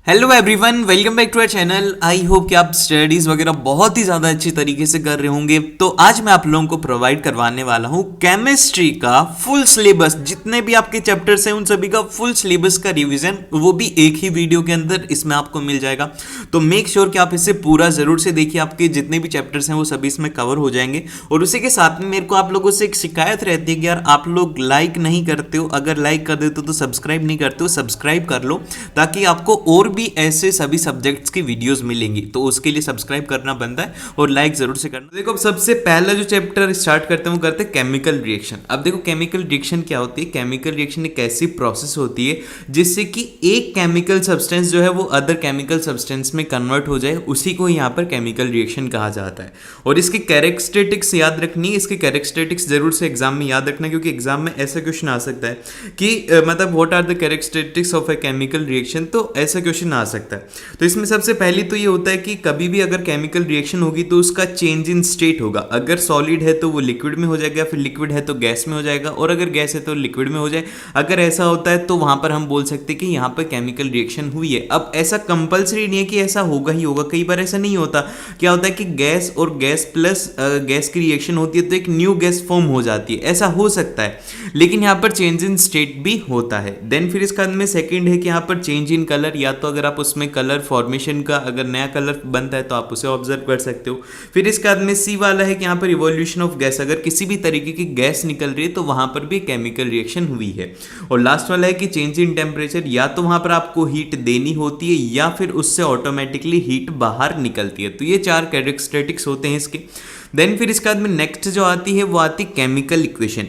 Hello everyone, welcome back to our channel. I hope कि आप studies वगैरह बहुत ही ज़्यादा अच्छी तरीके से कर रहे होंगे। तो आज मैं आप लोगों को प्रोवाइड करवाने वाला हूँ केमिस्ट्री का फुल सिलेबस। जितने भी आपके चैप्टर्स हैं उन सभी का फुल सिलेबस का रिवीजन, वो भी एक ही वीडियो के अंदर इसमें आपको मिल जाएगा। तो मेक श्योर कि आप इसे पूरा ज़रूर से देखिए। आपके जितने भी चैप्टर्स हैं वो सभी इसमें कवर हो जाएंगे। और उसी के साथ में मेरे को आप लोगों से एक शिकायत रहती है कि यार आप लोग लाइक नहीं करते हो। अगर लाइक कर देते हो तो सब्सक्राइब नहीं करते हो, सब्सक्राइब कर लो ताकि आपको और भी ऐसे सभी सब्जेक्ट्स की वीडियोस मिलेंगी। तो उसके लिए सब्सक्राइब करना बनता है और लाइक जरूर से करना। देखो, अब सबसे पहला जो चैप्टर स्टार्ट करते हैं वो करते हैं केमिकल रिएक्शन। अब देखो, केमिकल रिएक्शन क्या होती है। केमिकल रिएक्शन एक ऐसी प्रोसेस होती है जिससे कि एक केमिकल सब्सटेंस जो है वो अदर केमिकल सब्सटेंस में कन्वर्ट हो जाए, उसी को यहाँ पर केमिकल रिएक्शन कहा जाता है। और इसकी कैरेक्टरिस्टिक्स याद रखनी है। इसके कैरेक्टरिस्टिक्स जरूर से एग्जाम में याद रखना, क्योंकि एग्जाम में ऐसा क्वेश्चन आ सकता है कि मतलब what are the characteristics of a chemical reaction. तो ऐसा क्वेश्चन आ सकता है। तो इसमें सबसे पहले तो ये होता है कि कभी भी अगर केमिकल रिएक्शन होगी तो उसका चेंज इन स्टेट होगा। अगर सॉलिड है तो वो लिक्विड में हो जाएगा, फिर लिक्विड है तो गैस में हो जाएगा, और अगर गैस है तो लिक्विड में हो जाए। अगर ऐसा होता है तो वहां पर हम बोल सकते हैं कि यहाँ पर केमिकल रिएक्शन हुई है। अब ऐसा कंपलसरी नहीं है कि ऐसा होगा ही होगा। कई बार ऐसा नहीं होता। क्या होता है कि गैस और गैस प्लस गैस की रिएक्शन होती है तो एक न्यू गैस फॉर्म हो जाती है। ऐसा हो सकता है, लेकिन यहाँ पर चेंज इन स्टेट भी होता है। देन फिर इसका में सेकंड है कि यहाँ पर चेंज इन कलर। या तो अगर आप उसमें कलर फॉर्मेशन का अगर नया कलर बनता है तो आप उसे ऑब्जर्व कर सकते हो। फिर इसके बाद में सी वाला है कि यहाँ पर इवोल्यूशन ऑफ गैस। अगर किसी भी तरीके की गैस निकल रही है तो वहां पर भी केमिकल रिएक्शन हुई है। और लास्ट वाला है कि चेंज इन टेम्परेचर। या तो वहां पर आपको हीट देनी होती है या फिर उससे ऑटोमेटिकली हीट बाहर निकलती है। तो ये चार कैरेक्टरिस्टिक्स होते हैं इसके। देन फिर इसके बाद में नेक्स्ट जो आती है वो आती केमिकल इक्वेशन।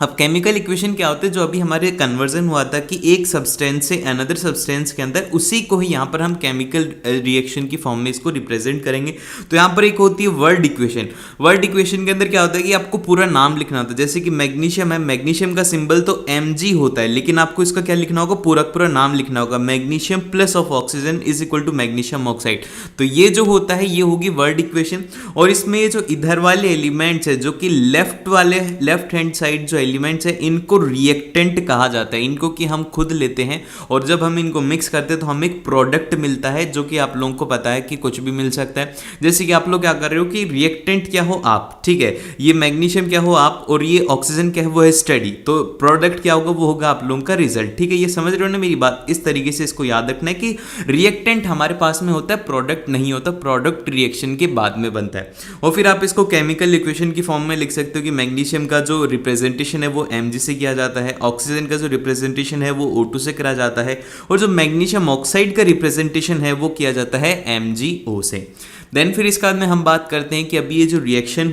अब केमिकल इक्वेशन क्या होते हैं, जो अभी हमारे कन्वर्जन हुआ था कि एक सब्सटेंस से अनदर सब्सटेंस के अंदर, उसी को ही यहाँ पर हम केमिकल रिएक्शन की फॉर्म में इसको रिप्रेजेंट करेंगे। तो यहाँ पर एक होती है वर्ड इक्वेशन। वर्ड इक्वेशन के अंदर क्या होता है कि आपको पूरा नाम लिखना होता है। जैसे कि मैग्नीशियम है, मैग्नीशियम का सिंबल तो Mg होता है, लेकिन आपको इसका क्या लिखना होगा, पूरा पूरा नाम लिखना होगा। Magnesium plus of oxygen is equal to magnesium oxide. तो ये जो होता है ये होगी वर्ड इक्वेशन। और इसमें ये जो इधर वाले एलिमेंट्स है, जो कि लेफ्ट हैंड साइड जो एलिमेंट्स है, इनको रिएक्टेंट कहा जाता है। इनको कि हम खुद लेते हैं और जब हम इनको मिक्स करते हैं तो हमें एक प्रोडक्ट मिलता है, जो कि आप लोगों को पता है कि कुछ भी मिल सकता है। जैसे कि आप लोग क्या कर रहे हो कि रिएक्टेंट क्या हो आप, ठीक है, ये मैग्नीशियम क्या हो आप, और ये ऑक्सीजन क्या है वो है स्टडी। तो प्रोडक्ट क्या होगा वो होगा आप लोगों का रिजल्ट। ठीक है, ये समझ रहे हो ना मेरी बात। इस तरीके से इसको याद रखना है कि रिएक्टेंट हमारे पास में होता है, प्रोडक्ट नहीं होता। प्रोडक्ट रिएक्शन के बाद में बनता है। और फिर आप इसको केमिकल इक्वेशन की फॉर्म में लिख सकते हो कि मैग्नीशियम का जो रिप्रेजेंटेशन है वो Mg से किया जाता है, ऑक्सीजन का जो रिप्रेजेंटेशन है वो O2 से करा जाता है, और जो मैग्नीशियम ऑक्साइड का रिप्रेजेंटेशन है वो किया जाता है MgO से। देन फिर इसके बाद में हम बात करते हैं कि अभी ये जो रिएक्शन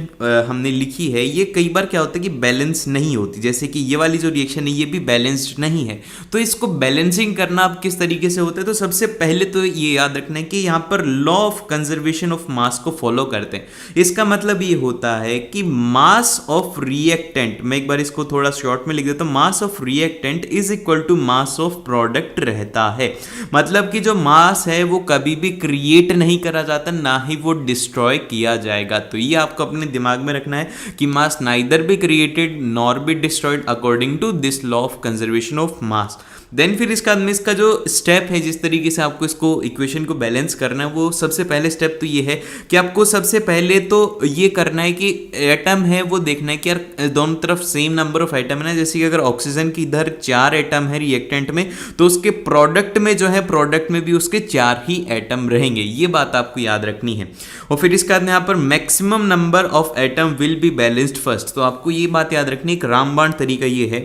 हमने लिखी है ये कई बार क्या होता है कि बैलेंस नहीं होती। जैसे कि ये वाली जो रिएक्शन है ये भी बैलेंस्ड नहीं है। तो इसको बैलेंसिंग करना अब किस तरीके से होता है, तो सबसे पहले तो ये याद रखना है कि यहाँ पर लॉ ऑफ कंजर्वेशन ऑफ मास को फॉलो करते हैं। इसका मतलब ये होता है कि मास ऑफ रिएक्टेंट, मैं एक बार इसको थोड़ा शॉर्ट में लिख देता हूँ, mass of reactant is equal to mass of product रहता है। मतलब कि जो मास है वो कभी भी क्रिएट नहीं करा जाता, ना ही वो डिस्ट्रॉय किया जाएगा। तो ये आपको अपने दिमाग में रखना है कि mass neither be created nor be destroyed according to this law of conservation of mass. Then फिर इसका में इसका जो स्टेप है, जिस तरीके से आपको इसको इक्वेशन को बैलेंस करना है, वो सबसे पहले स्टेप तो ये है कि आपको सबसे पहले तो ये करना है कि एटम है वो देखना है कि यार दोनों तरफ सेम नंबर ऑफ एटम है ना। जैसे कि अगर ऑक्सीजन की इधर 4 एटम है रिएक्टेंट में, तो उसके प्रोडक्ट में जो है, प्रोडक्ट में भी उसके 4 ही एटम रहेंगे। ये बात आपको याद रखनी है। और फिर इसके बाद यहाँ पर maximum number of atom will be balanced first. तो आपको ये बात याद रखनी है। एक रामबाण तरीका ये है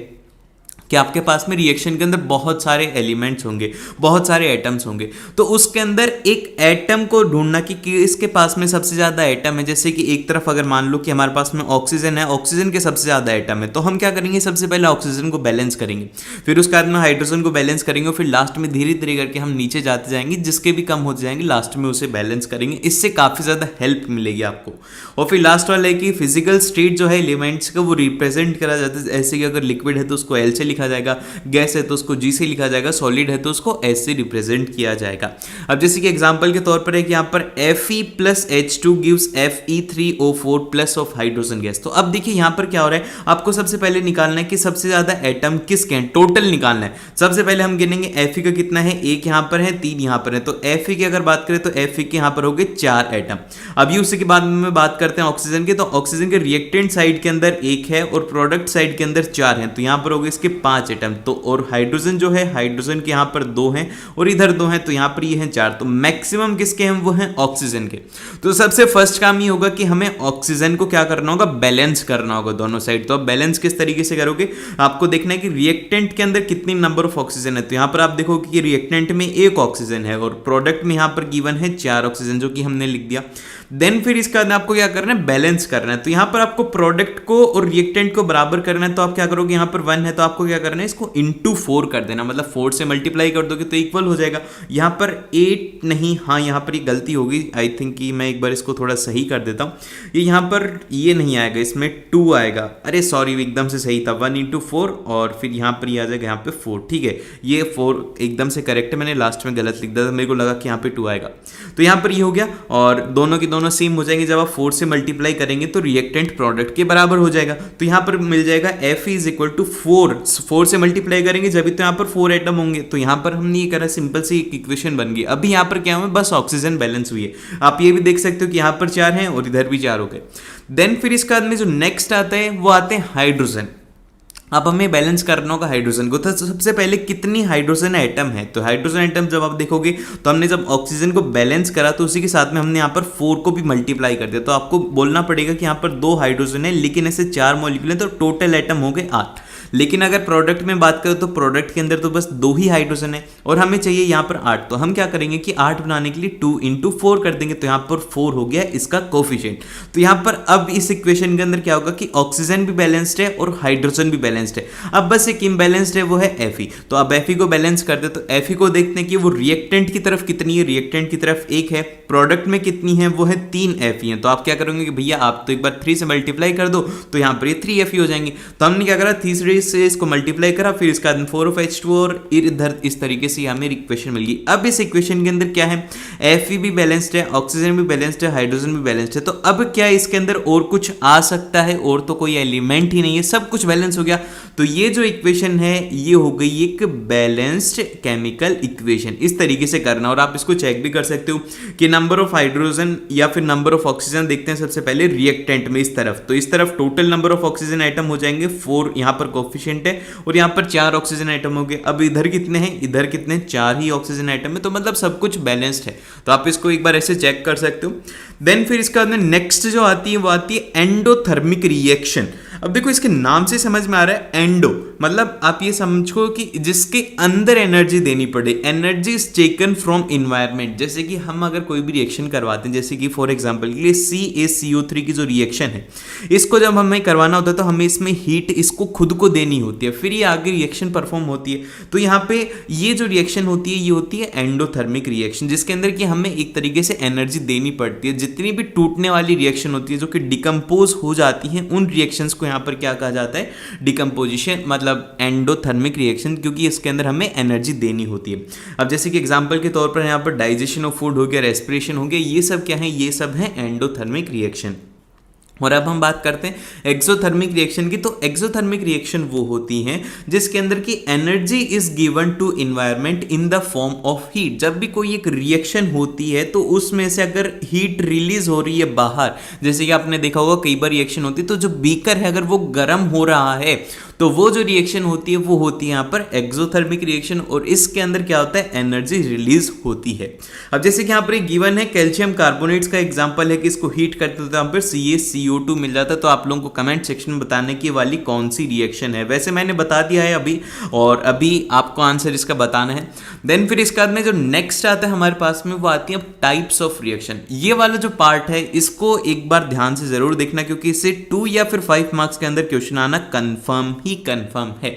कि आपके पास में रिएक्शन के अंदर बहुत सारे एलिमेंट्स होंगे, बहुत सारे एटम्स होंगे, तो उसके अंदर एक एटम को ढूंढना कि इसके पास में सबसे ज़्यादा एटम है। जैसे कि एक तरफ अगर मान लो कि हमारे पास में ऑक्सीजन है, ऑक्सीजन के सबसे ज़्यादा एटम है, तो हम क्या करेंगे, सबसे पहले ऑक्सीजन को बैलेंस करेंगे, फिर उसके बाद में हाइड्रोजन को बैलेंस करेंगे, और फिर लास्ट में धीरे धीरे करके हम नीचे जाते जाएंगे, जिसके भी कम होते जाएंगे लास्ट में उसे बैलेंस करेंगे। इससे काफ़ी ज़्यादा हेल्प मिलेगी आपको। और फिर लास्ट वाला है कि फिजिकल स्टेट जो है एलिमेंट्स का वो रिप्रेजेंट करा जाता है। ऐसे कि अगर लिक्विड है तो उसको L से लिखा लिखा जाएगा, गैस है तो उसको G से लिखा जाएगा, सॉलिड है तो उसको S से रिप्रेजेंट किया जाएगा। अब जैसे कि एग्जांपल के तौर पर है कि यहाँ पर Fe plus H2 gives Fe3O4 plus of hydrogen gas. तो अब देखिए यहाँ पर क्या हो रहा है, आपको सबसे पहले निकालना है कि सबसे ज्यादा एटम किसके हैं, टोटल निकालना है। सबसे पहले हम गिनेंगे Fe का कितना है, एक यहाँ पर है, 3 यहाँ पर है, तो Fe की अगर बात करें तो Fe के यहाँ पर हो गए 4 एटम। अभी उसी के बाद में बात करते हैं ऑक्सीजन के, तो ऑक्सीजन के रिएक्टेंट साइड के अंदर 1 है और प्रोडक्ट साइड के अंदर 4 है, तो यहाँ पर हो गए इसके 5 एटम। तो और हाइड्रोजन जो है, हाइड्रोजन के यहाँ पर 2 हैं और इधर 2 हैं, तो यहाँ पर ये हैं 4। तो मैक्सिमम किसके हैं, वो हैं ऑक्सीजन के। तो सबसे फर्स्ट काम ये होगा कि हमें ऑक्सीजन को क्या करना होगा, बैलेंस करना होगा दोनों साइड। तो आप बैलेंस किस तरीके से करोगे, आपको देखना है कि रिएक्टेंट के अंदर कितनी नंबर ऑफ ऑक्सीजन है। तो यहाँ पर आप देखोगे कि रिएक्टेंट में 1 ऑक्सीजन है और प्रोडक्ट में यहाँ पर गिवन है 4 ऑक्सीजन, जो कि हमने लिख दिया। देन फिर इसका आपको क्या करना है, बैलेंस करना है। तो यहाँ पर आपको प्रोडक्ट को और रिएक्टेंट को बराबर करना है, तो आप क्या करोगे, यहाँ पर 1 है तो आपको क्या करना है, इसको इंटू 4 कर देना, मतलब 4 से मल्टीप्लाई कर दोगे तो इक्वल हो जाएगा। यहाँ पर 8 नहीं, हाँ यहाँ पर ये गलती होगी, आई थिंक कि मैं एक बार इसको थोड़ा सही कर देता हूँ। ये यहाँ पर ये नहीं आएगा, इसमें 2 आएगा, अरे सॉरी एकदम से सही था, 1 इंटू 4 और फिर यहाँ पर ये आ जाएगा यहाँ पे 4, ठीक है, ये 4 एकदम से करेक्ट है, मैंने लास्ट में गलत लिख दिया था, मेरे को लगा कि यहाँ पे 2 आएगा। तो यहाँ पर ये हो गया और दोनों की दोनों सेम हो जाएंगे। जब आप 4 से मल्टीप्लाई करेंगे तो रिएक्टेंट प्रोडक्ट के बराबर हो जाएगा। तो यहाँ पर मिल जाएगा Fe इज इक्वल टू 4 से मल्टीप्लाई करेंगे जब तो यहाँ पर 4 एटम होंगे। तो यहाँ पर हमने ये करा, सिंपल सी एक इक्वेशन बन गई। अभी यहाँ पर क्या हुआ, बस ऑक्सीजन बैलेंस हुई है। आप ये भी देख सकते हो कि यहाँ पर 4 हैं और इधर भी 4 हो गए। देन फिर इसके बाद में जो नेक्स्ट आता है वो आते हैं हाइड्रोजन। अब हमें बैलेंस करना होगा हाइड्रोजन को। तो सबसे पहले कितनी हाइड्रोजन एटम है, तो हाइड्रोजन एटम जब आप देखोगे तो हमने जब ऑक्सीजन को बैलेंस करा तो उसी के साथ में हमने यहाँ पर 4 को भी मल्टीप्लाई कर दिया। तो आपको बोलना पड़ेगा कि यहाँ पर 2 हाइड्रोजन है लेकिन ऐसे 4 मॉलिक्यूल है, तो टोटल एटम हो गए 8। लेकिन अगर प्रोडक्ट में बात करें तो प्रोडक्ट के अंदर तो बस 2 ही हाइड्रोजन है और हमें चाहिए यहाँ पर 8। तो हम क्या करेंगे कि 8 बनाने के लिए 2 इंटू 4 कर देंगे, तो यहाँ पर 4 हो गया इसका कोफिशिएंट। तो यहाँ पर अब इस इक्वेशन के अंदर क्या होगा कि ऑक्सीजन भी बैलेंस्ड है और हाइड्रोजन भी बैलेंस्ड है। अब बस एक इम्बैलेंस्ड है, वो है Fe। तो अब Fe को बैलेंस कर दे, तो Fe को देखते हैं कि वो रिएक्टेंट की तरफ कितनी है, रिएक्टेंट की तरफ 1 है, प्रोडक्ट में कितनी है, वो है 3 Fe है। तो आप क्या करोगे कि भैया आप तो एक बार 3 से मल्टीप्लाई कर दो, तो यहाँ पर ये 3 Fe हो जाएंगे। तो हमने क्या करा, 3 से इसको मल्टीप्लाई करा, फिर इसका 4 ऑफ H2 और इधर इस तरीके से हमें इक्वेशन मिल गई। अब इस इक्वेशन के अंदर क्या है, Fe भी बैलेंस्ड है, ऑक्सीजन भी बैलेंस्ड है, हाइड्रोजन भी बैलेंस्ड है। तो अब क्या इसके अंदर और कुछ आ सकता है, और तो कोई एलिमेंट ही नहीं है, सब कुछ बैलेंस हो गया। तो ये जो इक्वेशन है ये हो गई एक बैलेंस्ड केमिकल इक्वेशन। इस तरीके से करना, और आप इसको चेक भी कर सकते हो कि नंबर ऑफ हाइड्रोजन या फिर नंबर ऑफ ऑक्सीजन देखते हैं सबसे पहले रिएक्टेंट में इस तरफ। तो इस तरफ total number of oxygen atom हो जाएंगे 4, यहाँ पर कोफिशिएंट है, और यहाँ पर 4 ऑक्सीजन आइटम हो गए। अब इधर कितने हैं, इधर कितने, 4 ही ऑक्सीजन आइटम है। तो मतलब सब कुछ बैलेंस्ड है। तो आप इसको एक बार ऐसे चेक कर सकते हो। देन फिर इसके बाद में नेक्स्ट जो आती है वो आती है एंडोथर्मिक रिएक्शन। अब देखो इसके नाम से समझ में आ रहा है एंडो, मतलब आप ये समझो कि जिसके अंदर एनर्जी देनी पड़े, energy is taken from environment. जैसे कि हम अगर कोई भी रिएक्शन करवाते हैं, जैसे कि फॉर एग्जांपल के लिए CaCO3 की जो रिएक्शन है, इसको जब हमें करवाना होता है तो हमें इसमें हीट इसको खुद को देनी होती है, फिर ये आगे रिएक्शन परफॉर्म होती है। तो यहाँ पे ये जो रिएक्शन होती है ये होती है एंडोथर्मिक रिएक्शन, जिसके अंदर कि हमें एक तरीके से एनर्जी देनी पड़ती है। जितनी भी टूटने वाली रिएक्शन होती है जो कि डिकम्पोज हो जाती है, उन रिएक्शंस को यहाँ पर क्या कहा जाता है, डिकम्पोजिशन, मतलब एंडोथर्मिक रिएक्शन, क्योंकि इसके अंदर हमें एनर्जी देनी होती है। अब जैसे कि एग्जांपल के तौर पर यहाँ पर डाइजेशन ऑफ फूड हो गया, रेस्पिरेशन हो गया, ये सब क्या है, ये सब है एंडोथर्मिक रिएक्शन। और अब हम बात करते हैं एक्सोथर्मिक रिएक्शन की। तो एक्सोथर्मिक रिएक्शन वो होती हैं जिसके अंदर की energy is given to environment in the form of heat. जब भी कोई एक रिएक्शन होती है तो उसमें से अगर हीट रिलीज हो रही है बाहर, जैसे कि आपने देखा होगा कई बार रिएक्शन होती है तो जो बीकर है अगर वो गर्म हो रहा है तो वो जो रिएक्शन होती है वो होती है यहाँ पर एक्सोथर्मिक रिएक्शन, और इसके अंदर क्या होता है, एनर्जी रिलीज होती है। अब जैसे कि यहाँ पर एक गिवन है कैल्शियम कार्बोनेट्स का एग्जांपल है कि इसको हीट करते तो यहाँ पर CaCO2 मिल जाता है। तो आप लोगों को कमेंट सेक्शन में बताने की वाली कौन सी रिएक्शन है, वैसे मैंने बता दिया है अभी, और अभी आपको आंसर इसका बताना है। देन फिर इसके बाद में जो नेक्स्ट आता है हमारे पास में वो आती है टाइप्स ऑफ रिएक्शन। ये वाला जो पार्ट है इसको एक बार ध्यान से जरूर देखना, क्योंकि इससे 2 या फिर 5 मार्क्स के अंदर क्वेश्चन आना कंफर्म ही कंफर्म है।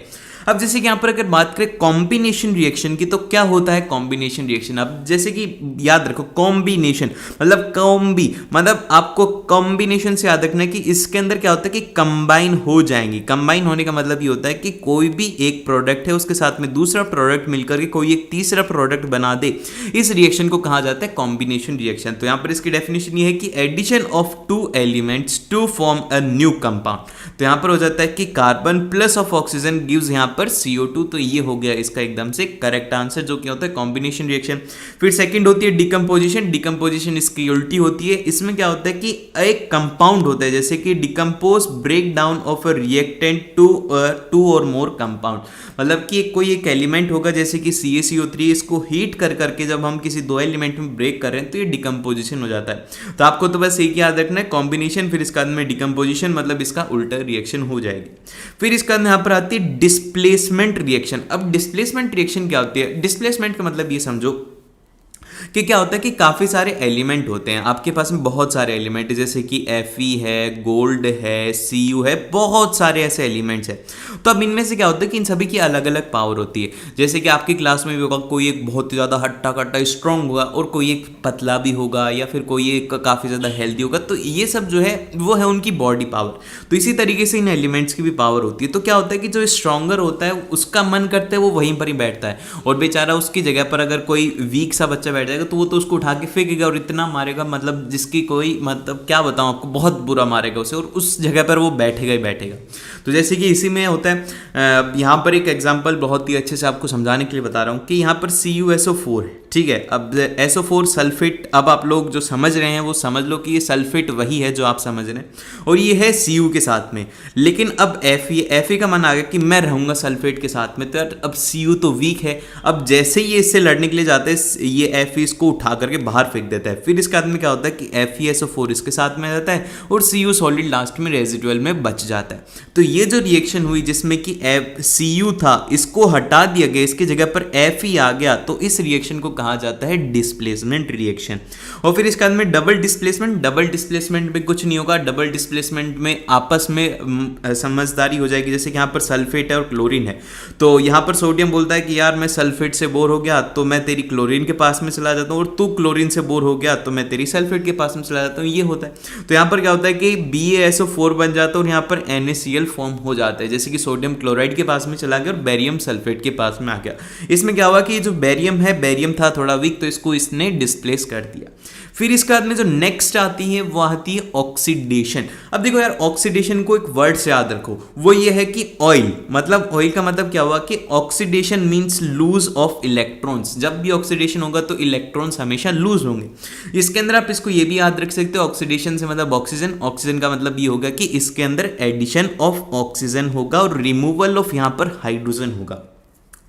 अब जैसे कि यहाँ पर अगर बात करें कॉम्बिनेशन रिएक्शन की, तो क्या होता है कॉम्बिनेशन रिएक्शन? अब जैसे कि याद रखो कॉम्बिनेशन मतलब कॉम्बी, मतलब आपको कॉम्बिनेशन से याद रखना है कि इसके अंदर क्या होता है कि कंबाइन हो जाएंगी। कंबाइन होने का मतलब ये होता है कि कोई भी एक प्रोडक्ट है उसके साथ में दूसरा प्रोडक्ट मिलकर के कोई एक तीसरा प्रोडक्ट बना दे, इस रिएक्शन को कहा जाता है कॉम्बिनेशन रिएक्शन। तो यहाँ पर इसकी डेफिनेशन ये है कि addition of two elements to form a new compound. तो यहाँ पर हो जाता है कि carbon plus of oxygen gives यहाँ पर CO2। तो ये हो गया इसका एकदम से करेक्ट आंसर, जो कि होता है कॉम्बिनेशन रिएक्शन। फिर सेकंड होती है डिकम्पोजिशन। डिकम्पोजिशन इसकी उल्टी होती है। इसमें क्या होता है कि एक कंपाउंड होता है, जैसे कि decompose break down of a reactant two or more compound, मतलब कि कोई एक एलिमेंट होगा जैसे कि CaCO3, इसको हीट कर करके जब हम किसी दो एलिमेंट में ब्रेक कर रहे हैं तो ये डिकम्पोजिशन हो जाता है। तो आपको तो बस एक याद रखना है कॉम्बिनेशन, फिर इसका में डिकम्पोजिशन, मतलब इसका उल्टा रिएक्शन हो जाएगी। फिर इसका यहाँ पर आती है डिस्प्लेसमेंट रिएक्शन। अब डिस्प्लेसमेंट रिएक्शन क्या होती है? डिस्प्लेसमेंट का मतलब ये समझो कि क्या होता है कि काफ़ी सारे एलिमेंट होते हैं आपके पास में, बहुत सारे एलिमेंट जैसे कि Fe है, गोल्ड है, Cu है, बहुत सारे ऐसे एलिमेंट्स हैं। तो अब इनमें से क्या होता है कि इन सभी की अलग अलग पावर होती है। जैसे कि आपकी क्लास में भी होगा कोई एक बहुत ही ज़्यादा हट्टा कट्टा स्ट्रॉन्ग होगा और कोई एक पतला भी होगा या फिर कोई एक काफ़ी ज़्यादा हेल्दी होगा। तो ये सब जो है वो है उनकी बॉडी पावर। तो इसी तरीके से इन एलिमेंट्स की भी पावर होती है। तो क्या होता है कि जो स्ट्रॉन्गर होता है उसका मन करता है वो वहीं पर ही बैठता है, और बेचारा उसकी जगह पर अगर कोई वीक सा बच्चा बैठ जाएगा तो वो तो उसको उठा के फेंकेगा और इतना मारेगा, मतलब जिसकी कोई मतलब क्या बताऊं आपको, बहुत बुरा मारेगा उसे, और उस जगह पर वो बैठेगा ही बैठेगा। तो जैसे कि इसी में होता है, यहाँ पर एक एग्जांपल बहुत ही अच्छे से आपको समझाने के लिए बता रहा हूँ कि यहाँ पर CuSO4 है, ठीक है। अब SO4 सल्फेट, अब आप लोग जो समझ रहे हैं वो समझ लो कि ये सल्फेट वही है जो आप समझ रहे हैं, और ये है Cu के साथ में। लेकिन अब Fe का मन आ गया कि मैं रहूँगा सल्फेट के साथ में, तो यार अब Cu तो वीक है। अब जैसे ही ये इससे लड़ने के लिए जाते हैं ये Fe इसको उठा करके बाहर फेंक देता है। फिर इसके बाद में क्या होता है कि FeSO4 इसके साथ में रहता है और Cu सॉलिड लास्ट में रेजिडुअल में बच जाता है। तो ये जो रिएक्शन हुई जिसमें कि Cu था इसको हटा दिया गया, इसकी जगह पर Fe आ गया, तो इस रिएक्शन को कहा जाता है डिस्प्लेसमेंट रिएक्शन। और फिर इसके बाद में डबल डिस्प्लेसमेंट। डबल डिस्प्लेसमेंट में कुछ नहीं होगा, डबल डिस्प्लेसमेंट में आपस में समझदारी हो जाएगी। जैसे कि यहाँ पर सल्फेट है और क्लोरीन है, तो यहाँ पर सोडियम बोलता है कि यार मैं सल्फेट से बोर हो गया तो मैं तेरी क्लोरीन के पास में चला जाता हूँ, और तू क्लोरीन से बोर हो गया तो मैं तेरी सल्फेट के पास में चला जाता हूँ। ये होता है। तो यहाँ पर क्या होता है कि BaSO4 बन जाता है और यहाँ पर NaCl फॉर्म हो जाता है, जैसे कि सोडियम क्लोराइड के पास में चला गया और बेरियम सल्फेट के पास में आ गया। इसमें क्या हुआ कि जो बेरियम है, बेरियम था थोड़ा वीक तो इसको इसने डिस्प्लेस कर दिया। फिर इसके बाद में जो नेक्स्ट आती है वो आती है ऑक्सीडेशन। अब देखो यार ऑक्सीडेशन को एक वर्ड से याद रखो, वो ये है कि ऑयल, मतलब ऑयल का मतलब क्या हुआ कि oxidation means lose of electrons. जब भी ऑक्सीडेशन होगा तो इलेक्ट्रॉन्स हमेशा लूज होंगे। इसके अंदर आप इसको ये भी याद रख सकते हो, ऑक्सीडेशन से मतलब ऑक्सीजन, ऑक्सीजन का मतलब ये होगा कि इसके अंदर एडिशन ऑफ ऑक्सीजन होगा और रिमूवल ऑफ यहाँ पर हाइड्रोजन होगा।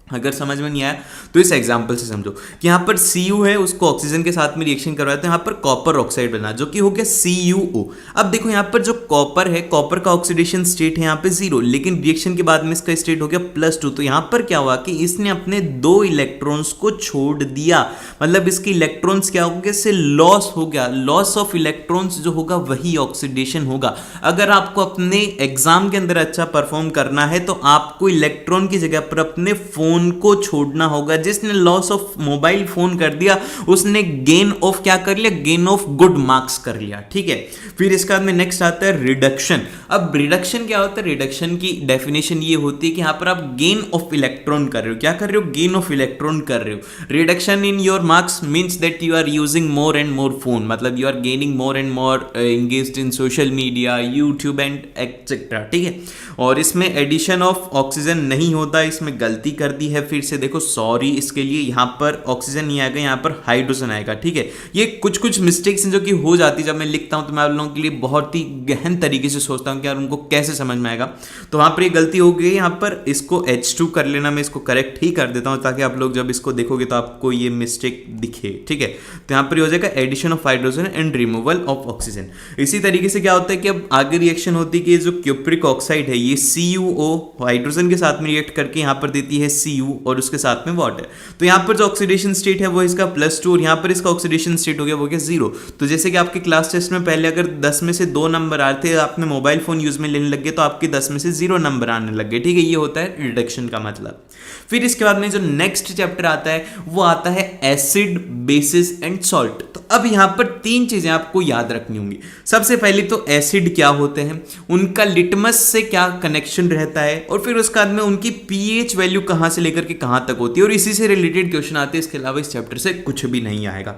अगर समझ में नहीं आया तो इस एग्जांपल से समझो कि यहाँ पर Cu है, उसको ऑक्सीजन के साथ में रिएक्शन करवाया तो यहाँ पर कॉपर ऑक्साइड बना जो कि हो गया CuO। अब देखो यहाँ पर जो कॉपर है, कॉपर का ऑक्सीडेशन स्टेट है यहाँ पे 0, लेकिन रिएक्शन के बाद में इसका स्टेट हो गया +2। तो यहाँ पर क्या हुआ कि इसने अपने 2 इलेक्ट्रॉन्स को छोड़ दिया, मतलब इसके इलेक्ट्रॉन्स क्या हो गया, इससे लॉस हो गया। लॉस ऑफ इलेक्ट्रॉन्स जो होगा वही ऑक्सीडेशन होगा। अगर आपको अपने एग्जाम के अंदर अच्छा परफॉर्म करना है तो आपको इलेक्ट्रॉन की जगह पर अपने फोन को छोड़ना होगा। जिसने लॉस ऑफ मोबाइल फोन कर दिया उसने गेन ऑफ क्या कर लिया, गेन ऑफ गुड मार्क्स कर लिया, ठीक है। फिर इसके बाद में नेक्स्ट आता है रिडक्शन। अब रिडक्शन क्या होता है, रिडक्शन की डेफिनेशन ये होती है कि यहाँ पर आप गेन ऑफ इलेक्ट्रॉन कर रहे हो। क्या कर रहे हो, गेन ऑफ इलेक्ट्रॉन कर रहे हो। Reduction in your marks means that you are using more and more phone, मतलब you are gaining more and more engaged in social media, YouTube and etcetera, ठीक है। और इसमें एडिशन ऑफ ऑक्सीजन नहीं होता, इसमें गलती कर दी है। फिर से देखो सॉरी इसके लिए, यहाँ पर ऑक्सीजन नहीं आएगा, यहाँ पर हाइड्रोजन आएगा, ठीक है। ये कुछ कुछ मिस्टेक्स हैं जो कि हो जाती है जब मैं लिखता हूँ, तो मैं आप लोगों के लिए बहुत ही गहन तरीके से सोचता हूँ कि यार उनको कैसे समझ में आएगा। तो वहाँ पर ये गलती हो गई, यहाँ पर इसको H2 कर लेना, मैं इसको करेक्ट ही कर देता हूँ ताकि आप लोग जब इसको देखोगे तो आपको ये मिस्टेक दिखे, ठीक है। तो यहाँ पर हो जाएगा addition of hydrogen and removal of oxygen. इसी तरीके से क्या होता है कि अब आगे रिएक्शन होती है कि जो क्यूप्रिक ऑक्साइड है ये CuO हाइड्रोजन के साथ में रिएक्ट करके यहाँ पर देती है Cu और उसके साथ में वाटर। तो यहाँ पर जो ऑक्सीडेशन स्टेट है वो इसका +2 और यहाँ पर इसका ऑक्सीडेशन स्टेट हो गया वो 0। तो जैसे कि आपके क्लास टेस्ट में पहले अगर 10 में से 2 नंबर आए थे, आपने मोबाइल फोन यूज में लेने लगे तो आपके 10 में से 0 नंबर आने लग गए। ठीक है, ये होता है रिडक्शन का मतलब। फिर इसके बाद में जो नेक्स्ट चैप्टर आता है वो आता है एसिड, बेसिस एंड सॉल्ट। तो अब यहां पर 3 चीजें आपको याद रखनी होंगी। सबसे पहले तो एसिड क्या होते हैं, उनका लिटमस से क्या कनेक्शन रहता है, और फिर उसके बाद में उनकी पीएच वैल्यू कहां से लेकर के कहां तक होती है, और इसी से रिलेटेड क्वेश्चन आते हैं। इसके अलावा इस चैप्टर से कुछ भी नहीं आएगा।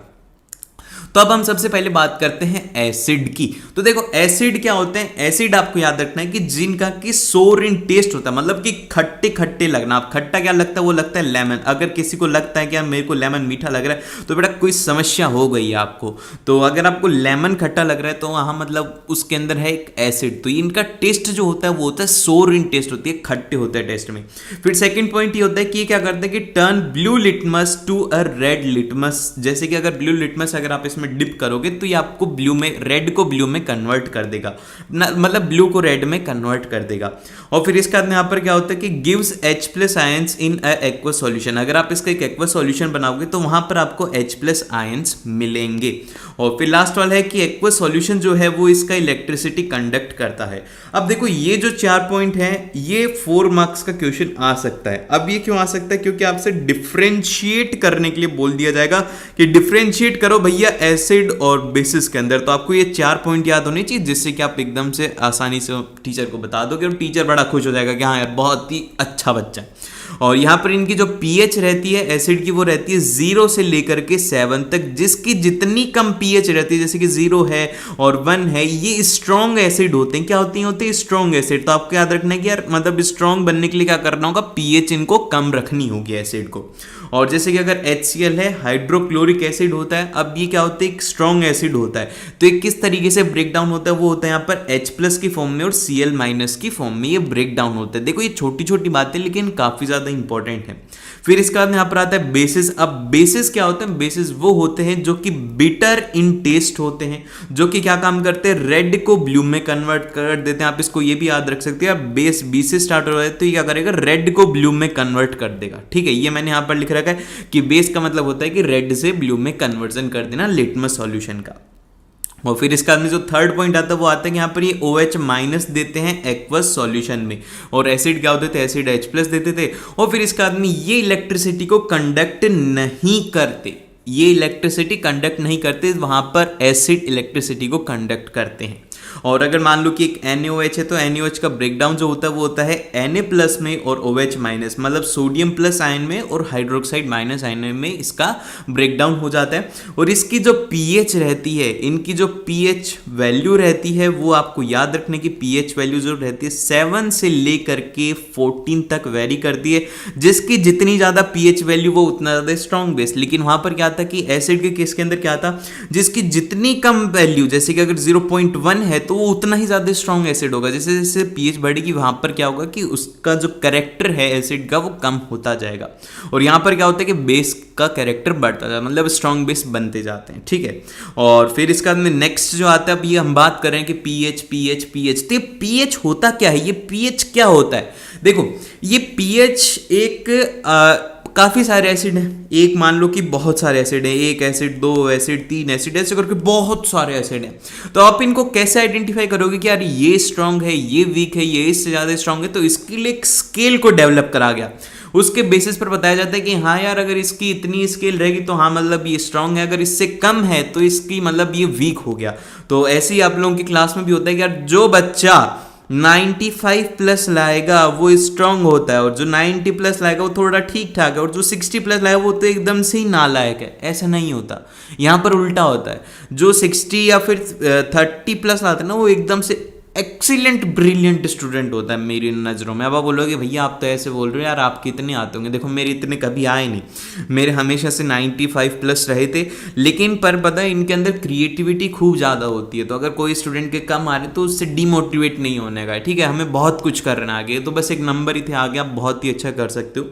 तो अब हम सबसे पहले बात करते हैं एसिड की। तो देखो एसिड क्या होते हैं। एसिड आपको याद रखना है कि जिनका कि सोर इन टेस्ट होता है, मतलब कि खट्टे खट्टे लगना। अब खट्टा क्या लगता है, वो लगता है लेमन। अगर किसी को लगता है कि यार मेरे को लेमन मीठा लग रहा है तो बेटा कोई समस्या हो गई है आपको। तो अगर आपको लेमन खट्टा लग रहा है तो वहां मतलब उसके अंदर है एक एसिड। तो इनका टेस्ट जो होता है वो होता है सोर इन टेस्ट होती है, खट्टे होते हैं टेस्ट में। फिर सेकेंड पॉइंट ये होता है कि ये क्या करते हैं कि turn blue litmus to a red litmus. जैसे कि अगर ब्लू लिटमस अगर आप इसमें डिप करोगे तो ये आपको ब्लू में, रेड को ब्लू में कन्वर्ट कर देगा, मतलब ब्लू को रेड में कन्वर्ट कर देगा। और फिर इसके बाद में यहाँ पर क्या होता है कि gives H+ ions in a aqueous solution. अगर आप इसका एक एक्वस सॉल्यूशन बनाओगे तो वहां पर आपको H+ आयंस मिलेंगे। और फिर लास्ट वाला है कि एक्वस सॉल्यूशन जो है वो इसका इलेक्ट्रिसिटी कंडक्ट करता है। अब देखो ये जो 4 पॉइंट है ये 4 मार्क्स का क्वेश्चन आ सकता है। अब ये क्यों आ सकता है, क्योंकि आपसे डिफरेंशिएट करने के लिए बोल दिया जाएगा कि डिफरेंशिएट करो भैया एसिड और बेसिस के अंदर। तो आपको ये 4 पॉइंट याद होने चाहिए जिससे कि आप एकदम से आसानी से टीचर को बता दोगे और टीचर बड़ा खुश हो जाएगा कि हाँ यार बहुत ही अच्छा बच्चा है। और यहाँ पर इनकी जो पीएच रहती है एसिड की वो रहती है 0 से लेकर के 7 तक, जिसकी जितनी कम पीएच रहती है जैसे कि 0 है और 1 है, ये स्ट्रॉन्ग एसिड होते हैं। क्या होते हैं स्ट्रॉन्ग एसिड। तो आपको याद रखना है कि यार मतलब स्ट्रॉन्ग बनने के लिए क्या करना होगा, पीएच इनको कम रखनी होगी एसिड को। और जैसे कि अगर HCl है, हाइड्रोक्लोरिक एसिड होता है। अब ये क्या होता है, एक स्ट्रॉन्ग एसिड होता है। तो ये किस तरीके से ब्रेक डाउन होता है, वो होता है यहाँ पर H+ की फॉर्म में और Cl- की फॉर्म में ये ब्रेक डाउन होता है। देखो ये छोटी छोटी बातें लेकिन काफी ज्यादा इंपॉर्टेंट है। फिर इसके बाद यहाँ पर आता है बेसिस। अब बेसिस क्या होते हैं, बेसिस वो होते हैं जो कि बिटर इन टेस्ट होते हैं, जो कि क्या काम करते हैं, रेड को ब्लू में कन्वर्ट कर देते हैं। आप इसको ये भी याद रख सकते हैं, बेस बी से स्टार्ट हो रहा है तो ये क्या करेगा, रेड को ब्लू में कन्वर्ट कर देगा। ठीक है, ये मैंने यहाँ पर लिख रखा है कि बेस का मतलब होता है कि रेड से ब्लू में कन्वर्जन कर देना लिटमस सॉल्यूशन का। और फिर इसका में जो थर्ड पॉइंट आता है वो आता है कि यहाँ पर ये OH- देते हैं एक्वस सॉल्यूशन में, और एसिड क्या होते थे, एसिड H+ देते थे। और फिर इसका आदमी ये इलेक्ट्रिसिटी को कंडक्ट नहीं करते, ये इलेक्ट्रिसिटी कंडक्ट नहीं करते, वहां पर एसिड इलेक्ट्रिसिटी को कंडक्ट करते हैं। और अगर मान लो कि एक NaOH है तो NaOH का ब्रेकडाउन जो होता है वो होता है Na+ में और OH-, मतलब सोडियम प्लस आयन में और हाइड्रोक्साइड माइनस आयन में इसका ब्रेकडाउन हो जाता है। और इसकी जो pH रहती है, इनकी जो pH वैल्यू रहती है वो आपको याद रखने की pH वैल्यू जो रहती है 7 से लेकर के 14 तक वेरी करती है। जिसकी जितनी ज्यादा pH वैल्यू वो उतना ज्यादा स्ट्रॉन्ग बेस। लेकिन वहां पर क्या था कि एसिड के केस के अंदर क्या था, जिसकी जितनी कम वैल्यू, जैसे कि अगर 0.1 है तो वो उतना ही ज्यादा स्ट्रॉन्ग एसिड होगा। जैसे जैसे पीएच बढ़ेगी वहां पर क्या होगा कि उसका जो कैरेक्टर है एसिड का वो कम होता जाएगा। और यहां पर क्या होता है कि बेस का कैरेक्टर बढ़ता जाता है, मतलब स्ट्रॉन्ग बेस बनते जाते हैं। ठीक है, और फिर इसका नेक्स्ट जो आता है, अब ये हम बात कर रहे हैं कि पीएच पीएच पीएच। तो ये पीएच होता क्या है, ये पीएच क्या होता है। देखो ये पीएच एक काफी सारे एसिड हैं, एक मान लो कि बहुत सारे एसिड हैं, 1 एसिड 2 एसिड 3 एसिड, ऐसे करके बहुत सारे एसिड हैं। तो आप इनको कैसे आइडेंटिफाई करोगे कि यार ये स्ट्रांग है, ये वीक है, ये इससे ज्यादा स्ट्रांग है। तो इसके लिए एक स्केल को डेवलप करा गया, उसके बेसिस पर बताया जाता है कि हाँ यार अगर इसकी इतनी स्केल रहेगी तो हाँ मतलब ये स्ट्रांग है, अगर इससे कम है तो इसकी मतलब ये वीक हो गया। तो ऐसे ही आप लोगों की क्लास में भी होता है कि यार जो बच्चा 95+ लाएगा वो स्ट्रांग होता है, और जो 90+ लाएगा वो थोड़ा ठीक ठाक है, और जो 60+ लाएगा वो तो एकदम से ही नालायक है। ऐसा नहीं होता, यहाँ पर उल्टा होता है। जो 60 या फिर 30+ लाते हैं ना वो एकदम से एक्सीलेंट ब्रिलियंट स्टूडेंट होता है मेरी नज़रों में। अब आप बोलोगे भैया आप तो ऐसे बोल रहे हो यार, आपके इतने आते होंगे। देखो मेरे इतने कभी आए नहीं, मेरे हमेशा से 95+ रहे थे। लेकिन पर पता है इनके अंदर क्रिएटिविटी खूब ज़्यादा होती है, तो अगर कोई स्टूडेंट के कम आ रहे तो उससे डिमोटिवेट नहीं होने का। ठीक है, हमें बहुत कुछ करना आगे, तो बस एक नंबर ही थे, आगे आप बहुत ही अच्छा कर सकते हो।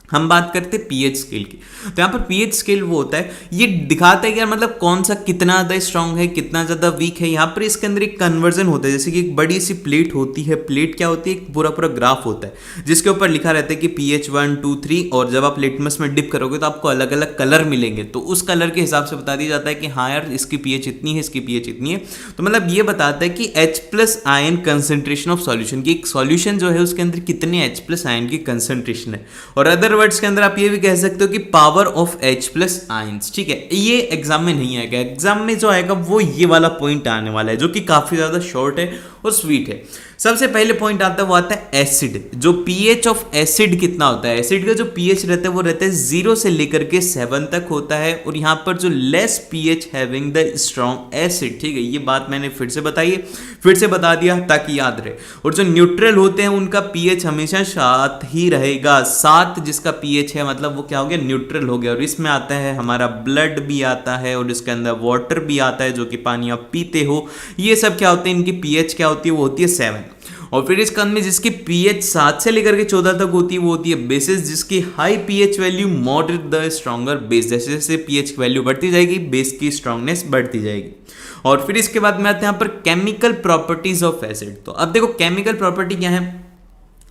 हम बात करते हैं पीएच स्केल की। तो यहाँ पर पीएच स्केल वो होता है, ये दिखाता है कि यार मतलब कौन सा कितना ज़्यादा स्ट्रांग है, कितना ज़्यादा वीक है। यहाँ पर इसके अंदर एक कन्वर्जन होता है, जैसे कि एक बड़ी सी प्लेट होती है। प्लेट क्या होती है, एक पूरा पूरा ग्राफ होता है जिसके ऊपर लिखा रहता है कि पीएच 1 2 3, और जब आप लिटमस में डिप करोगे तो आपको अलग अलग कलर मिलेंगे। तो उस कलर के हिसाब से बता दिया जाता है कि हाँ यार इसकी पीएच इतनी है, इसकी पीएच इतनी है। तो मतलब ये बताता है कि H+ ion concentration of solution, की एक सॉल्यूशन जो है उसके अंदर कितने H+ आयन की कंसेंट्रेशन है। और अदर वर्ड्स के अंदर आप ये भी कह सकते हो कि पावर ऑफ H+ आयंस। ठीक है, ये एग्जाम में नहीं आएगा। एग्जाम में जो आएगा वो ये वाला पॉइंट आने वाला है, जो कि काफी ज्यादा शॉर्ट है और स्वीट है। सबसे पहले पॉइंट आता है वो आता है एसिड। जो पीएच ऑफ एसिड कितना होता है, एसिड का जो पीएच रहता है वो रहता है 0 से लेकर के 7 तक होता है। और यहाँ पर जो less pH having the strong acid, ठीक है, ये बात मैंने फिर से बताई है, फिर से बता दिया ताकि याद रहे। और जो न्यूट्रल होते हैं उनका पीएच हमेशा 7 ही रहेगा। 7 जिसका पीएच है मतलब वो क्या हो गया, न्यूट्रल हो गया। और इसमें आता है हमारा ब्लड भी आता है, और इसके अंदर वाटर भी आता है जो कि पानी आप पीते हो। ये सब क्या होते हैं, इनकी पीएच क्या होती है, वो होती है 7। और फिर इसके अंदर में जिसकी पीएच 7 से लेकर के 14 तक होती है वो होती है बेसिस, जिसकी high pH value moderate the stronger base. जैसे जैसे पीएच की वैल्यू बढ़ती जाएगी बेस की स्ट्रांगनेस बढ़ती जाएगी। और फिर इसके बाद में आते हैं यहाँ पर केमिकल प्रॉपर्टीज ऑफ एसिड। तो अब देखो केमिकल प्रॉपर्टी क्या है,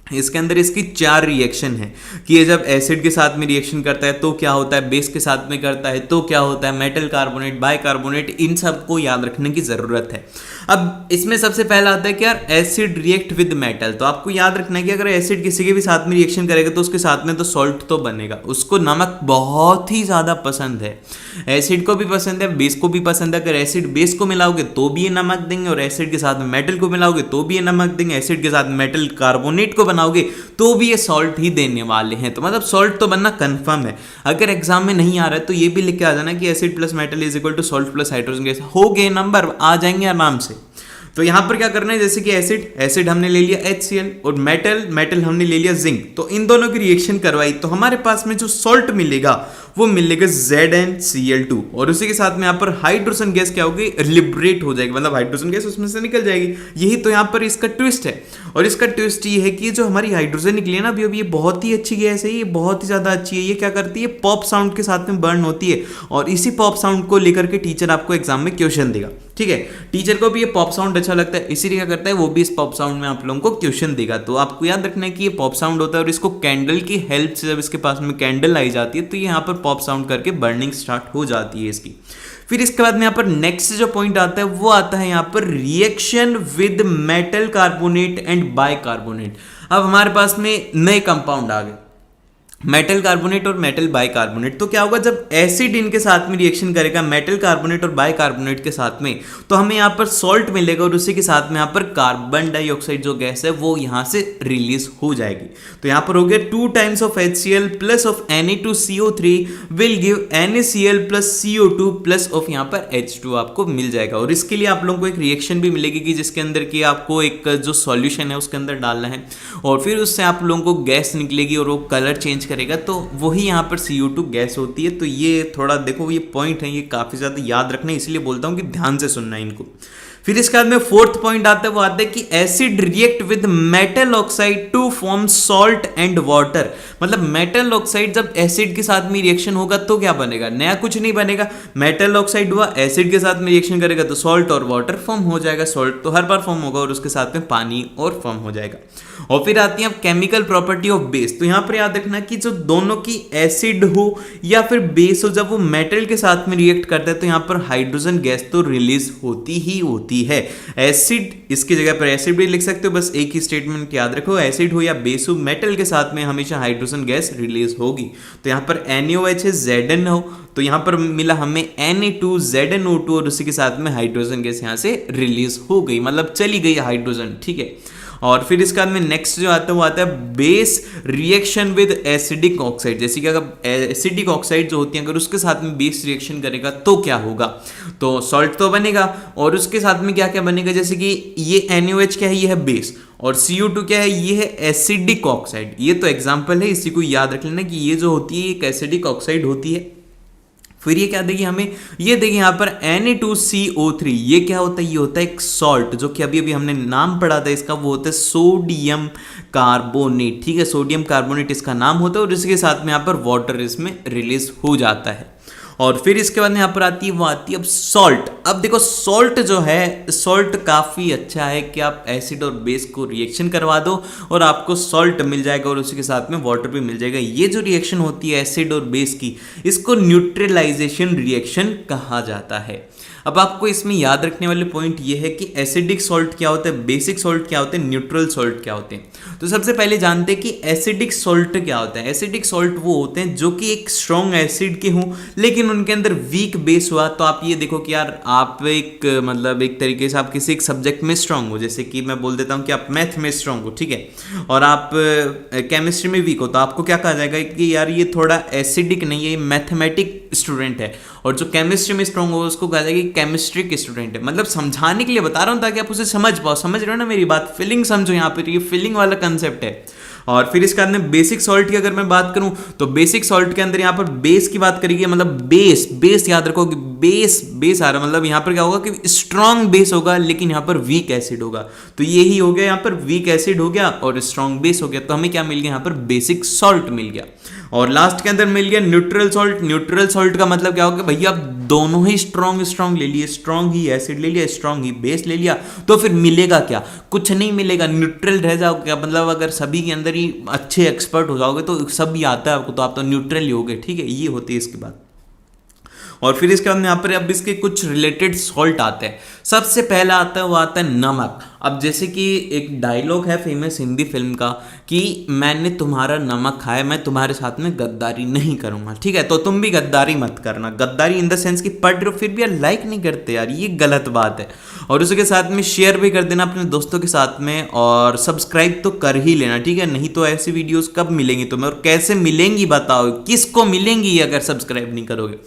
इसके अंदर इसकी 4 रिएक्शन है कि ये जब एसिड के साथ में रिएक्शन करता है तो क्या होता है, बेस के साथ में करता है तो क्या होता है, मेटल कार्बोनेट, बाइकार्बोनेट, इन सब को याद रखने की जरूरत है। अब इसमें सबसे पहला आता है कि यार एसिड रिएक्ट विद मेटल। तो आपको याद रखना है कि अगर एसिड किसी के भी साथ में रिएक्शन करेगा तो उसके साथ में तो सॉल्ट तो बनेगा। उसको नमक बहुत ही ज्यादा पसंद है, एसिड को भी पसंद है, बेस को भी पसंद है। अगर एसिड बेस को मिलाओगे तो भी ये नमक देंगे, और एसिड के साथ में मेटल को मिलाओगे तो भी ये नमक देंगे, एसिड के साथ मेटल कार्बोनेट को बनाओगे तो भी ये सॉल्ट ही देने वाले हैं। तो मतलब सॉल्ट तो बनना कंफर्म है। अगर एग्जाम में नहीं आ रहा है तो ये भी लिख के आ जाना कि acid plus metal is equal to salt plus hydrogen gas. हो गए, नंबर आ जाएंगे आराम से। तो यहां पर क्या करना है, जैसे कि एसिड हमने ले लिया HCl, और मेटल हमने ले लिया जिंक। तो इन दोनों की रिएक्शन करवाई तो हमारे पास में जो सॉल्ट मिलेगा वो मिलेगा ZnCl2। और उसी के साथ में यहाँ पर हाइड्रोजन गैस क्या होगी, लिबरेट हो जाएगी, मतलब हाइड्रोजन गैस उसमें से निकल जाएगी। यही तो यहाँ पर इसका ट्विस्ट है। और इसका ट्विस्ट ये है कि जो हमारी हाइड्रोजन निकली है ना अभी, ये बहुत ही अच्छी गैस है, ये बहुत ही ज्यादा अच्छी है। ये क्या करती है, पॉप साउंड के साथ में बर्न होती है, और इसी पॉप साउंड को लेकर के टीचर आपको एग्जाम में क्वेश्चन देगा। ठीक है, टीचर को भी ये पॉप साउंड अच्छा लगता है, इसीलिए क्या करता है वो भी इस पॉप साउंड में आप लोगों को क्वेश्चन देगा। तो आपको याद रखना है कि ये पॉप साउंड होता है, और इसको कैंडल की हेल्प से जब इसके पास में कैंडल आई जाती है तो ये यहाँ पर पॉप साउंड करके बर्निंग स्टार्ट हो जाती है इसकी। फिर इसके बाद में यहाँ पर नेक्स्ट जो पॉइंट आता है वो आता है यहाँ पर reaction with metal carbonate and bicarbonate. अब हमारे पास में नए कंपाउंड आ गए, मेटल कार्बोनेट और मेटल बाइकार्बोनेट। तो क्या होगा, जब एसिड इनके साथ में रिएक्शन करेगा मेटल कार्बोनेट और बाइकार्बोनेट के साथ में, तो हमें यहाँ पर सॉल्ट मिलेगा, और उसी के साथ में यहाँ पर कार्बन डाइऑक्साइड जो गैस है वो यहाँ से रिलीज हो जाएगी। तो यहाँ पर हो गया 2 times of HCl plus of Na2CO3 will give NaCl plus CO2 plus of यहाँ पर H2 आपको मिल जाएगा। और इसके लिए आप लोगों को एक रिएक्शन भी मिलेगी कि जिसके अंदर की आपको एक जो सॉल्यूशन है उसके अंदर डालना है, और फिर उससे आप लोगों को गैस निकलेगी और वो कलर चेंज करेगा, तो वही यहाँ पर CO2 गैस होती है। तो ये थोड़ा देखो, ये पॉइंट है, ये काफी ज्यादा याद रखना है, इसलिए बोलता हूँ कि ध्यान से सुनना है इनको। फिर इसके बाद में 4th पॉइंट आता है, वो आता है कि acid react with metal oxide to form salt and water. मतलब मेटल ऑक्साइड जब एसिड के साथ में रिएक्शन होगा तो क्या बनेगा, नया कुछ नहीं बनेगा। मेटल ऑक्साइड हुआ, एसिड के साथ में रिएक्शन करेगा तो सॉल्ट और वाटर फॉर्म हो जाएगा। सॉल्ट तो हर बार फॉर्म होगा, और उसके साथ में पानी और फॉर्म हो जाएगा। और फिर आती है अब केमिकल प्रॉपर्टी ऑफ बेस। तो यहाँ पर याद रखना कि जो दोनों की एसिड हो या फिर बेस हो, जब वो मेटल के साथ में रिएक्ट करता है तो यहाँ पर हाइड्रोजन गैस तो रिलीज होती ही होती है। एसिड, इसकी जगह पर एसिड भी लिख सकते हो, बस एक ही स्टेटमेंट याद रखो, एसिड हो या बेस हो, मेटल के साथ में हमेशा हाइड्रोजन गैस रिलीज होगी। तो यहाँ पर NaOH है, Zn हो, तो यहाँ पर मिला हमें Na2ZnO2, और उसी के साथ में हाइड्रोजन गैस यहाँ से रिलीज हो गई, मतलब चली गई हाइड्रोजन। ठीक है, और फिर इसके बाद में नेक्स्ट जो आता है वो आता है base reaction with acidic oxide. जैसे कि अगर एसिडिक ऑक्साइड जो होती है अगर उसके साथ में बेस रिएक्शन करेगा तो क्या होगा, तो सॉल्ट तो बनेगा, और उसके साथ में क्या क्या बनेगा, जैसे कि ये NaOH क्या है, ये है बेस, और CO2 क्या है, ये है एसिडिक ऑक्साइड। ये तो एग्जाम्पल है, इसी को याद रख लेना कि ये जो होती है एक एसिडिक ऑक्साइड होती है। फिर ये क्या देगी हमें, ये देगी यहाँ पर Na2CO3। ये क्या होता है, ये होता है एक सॉल्ट, जो कि अभी अभी हमने नाम पढ़ा था इसका, वो होता है सोडियम कार्बोनेट। ठीक है, सोडियम कार्बोनेट इसका नाम होता है और इसके साथ में यहाँ पर वाटर इसमें रिलीज हो जाता है। और फिर इसके बाद में यहाँ पर आती है, वो आती है अब सॉल्ट। अब देखो सॉल्ट जो है, सॉल्ट काफ़ी अच्छा है कि आप एसिड और बेस को रिएक्शन करवा दो और आपको सॉल्ट मिल जाएगा और उसी के साथ में वाटर भी मिल जाएगा। ये जो रिएक्शन होती है एसिड और बेस की, इसको न्यूट्रलाइजेशन रिएक्शन कहा जाता है। अब आपको इसमें याद रखने वाले पॉइंट ये है कि एसिडिक सॉल्ट क्या होता है, बेसिक सॉल्ट क्या होते हैं, न्यूट्रल सॉल्ट क्या होते हैं। तो सबसे पहले जानते हैं कि एसिडिक सॉल्ट क्या होता है। एसिडिक सॉल्ट वो होते हैं जो कि एक स्ट्रॉन्ग एसिड के हों लेकिन उनके अंदर वीक बेस हुआ। तो आप ये देखो कि यार आप एक मतलब एक तरीके से आप किसी एक सब्जेक्ट में स्ट्रांग हो, जैसे कि मैं बोल देता हूँ कि आप मैथ में स्ट्रांग हो, ठीक है, और आप केमिस्ट्री में वीक हो, तो आपको क्या कहा जाएगा कि यार ये थोड़ा एसिडिक नहीं है, ये मैथमेटिक स्टूडेंट है। और जो केमिस्ट्री में स्ट्रांग हो उसको कहा जाएगा कि केमिस्ट्री के स्टूडेंट है। मतलब समझाने के लिए बता रहा हूँ ताकि आप उसे समझ पाओ। समझ रहे हो ना मेरी बात, फीलिंग समझो, यहाँ पर ये फीलिंग वाला कंसेप्ट है। और फिर इसके बाद में बेसिक सॉल्ट की अगर मैं बात करूं तो बेसिक सॉल्ट के अंदर यहाँ पर बेस की बात करेंगे, मतलब बेस, बेस याद रखो कि बेस, बेस आ रहा है, मतलब यहाँ पर क्या होगा कि स्ट्रॉन्ग बेस होगा लेकिन यहाँ पर वीक एसिड होगा। तो यही हो गया, यहाँ पर वीक एसिड हो गया और स्ट्रॉन्ग बेस हो गया। तो हमें क्या मिल गया, यहाँ पर बेसिक सॉल्ट मिल गया। और लास्ट के अंदर मिल गया न्यूट्रल सॉल्ट। न्यूट्रल सॉल्ट का मतलब क्या होगा, भैया आप दोनों ही स्ट्रॉन्ग ले लिए, स्ट्रॉन्ग ही एसिड ले लिया, स्ट्रॉन्ग ही बेस ले लिया, तो फिर मिलेगा क्या, कुछ नहीं मिलेगा, न्यूट्रल रह जाओगे। मतलब अगर सभी के अंदर ही अच्छे एक्सपर्ट हो जाओगे तो सब ही आता है आपको, तो आप तो न्यूट्रल ही होगे। ठीक है, ये होती है इसके बाद। और फिर इसके बाद यहाँ पर अब इसके कुछ रिलेटेड सॉल्ट आते हैं। सबसे पहला आता है वो आता है नमक। अब जैसे कि एक डायलॉग है फेमस हिंदी फिल्म का कि मैंने तुम्हारा नमक खाया, मैं तुम्हारे साथ में गद्दारी नहीं करूंगा। ठीक है, तो तुम भी गद्दारी मत करना। गद्दारी इन द सेंस कि पढ़ रहे हो फिर भी यार लाइक नहीं करते यार, ये गलत बात है। और उसके साथ में शेयर भी कर देना अपने दोस्तों के साथ में और सब्सक्राइब तो कर ही लेना। ठीक है, नहीं तो ऐसी वीडियोस कब मिलेंगी तुम्हें और कैसे मिलेंगी बताओ, किसको मिलेंगी अगर सब्सक्राइब नहीं करोगे।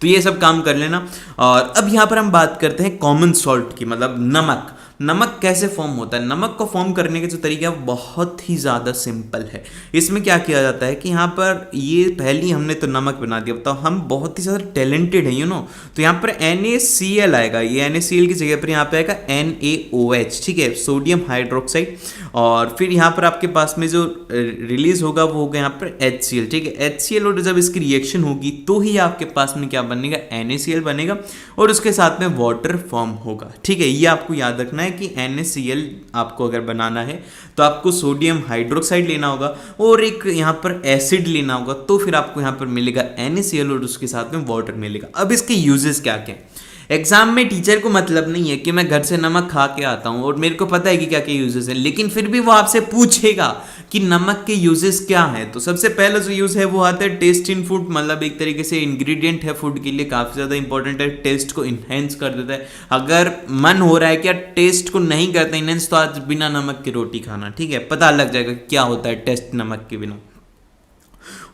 तो ये सब काम कर लेना। और अब यहाँ पर हम बात करते हैं कॉमन सॉल्ट की, मतलब नमक। नमक कैसे फॉर्म होता है, नमक को फॉर्म करने के जो तरीका है वो बहुत ही ज़्यादा सिंपल है। इसमें क्या किया जाता है कि यहाँ पर ये पहली हमने तो नमक बना दिया, बताओ हम बहुत ही ज़्यादा टैलेंटेड हैं तो यहाँ पर NaCl आएगा, ये NaCl की जगह पर यहाँ पे आएगा NaOH। ठीक है, सोडियम हाइड्रोक्साइड। और फिर यहाँ पर आपके पास में जो रिलीज होगा वो होगा यहाँ पर HCl। ठीक है, HCl, और जब इसकी रिएक्शन होगी तो ही आपके पास में क्या बनेगा, NaCl बनेगा और उसके साथ में वाटर फॉर्म होगा। ठीक है, ये आपको याद रखना है कि NaCl आपको अगर बनाना है तो आपको सोडियम हाइड्रोक्साइड लेना होगा और एक यहाँ पर एसिड लेना होगा, तो फिर आपको यहाँ पर मिलेगा NaCl और उसके साथ में वाटर मिलेगा। अब इसके यूजेस क्या क्या हैं। एग्जाम में टीचर को मतलब नहीं है कि मैं घर से नमक खा के आता हूँ और मेरे को पता है कि क्या क्या यूजेस है, लेकिन फिर भी वो आपसे पूछेगा कि नमक के यूजेस क्या हैं। तो सबसे पहला जो यूज है वो आता है टेस्ट इन फूड, मतलब एक तरीके से इंग्रेडिएंट है फूड के लिए, काफ़ी ज़्यादा इंपॉर्टेंट है, टेस्ट को इन्हेंस कर देता है। अगर मन हो रहा है कि यार टेस्ट को नहीं करता इन्हेंस, तो आज बिना नमक की रोटी खाना। ठीक है, पता लग जाएगा क्या होता है टेस्ट नमक के बिना।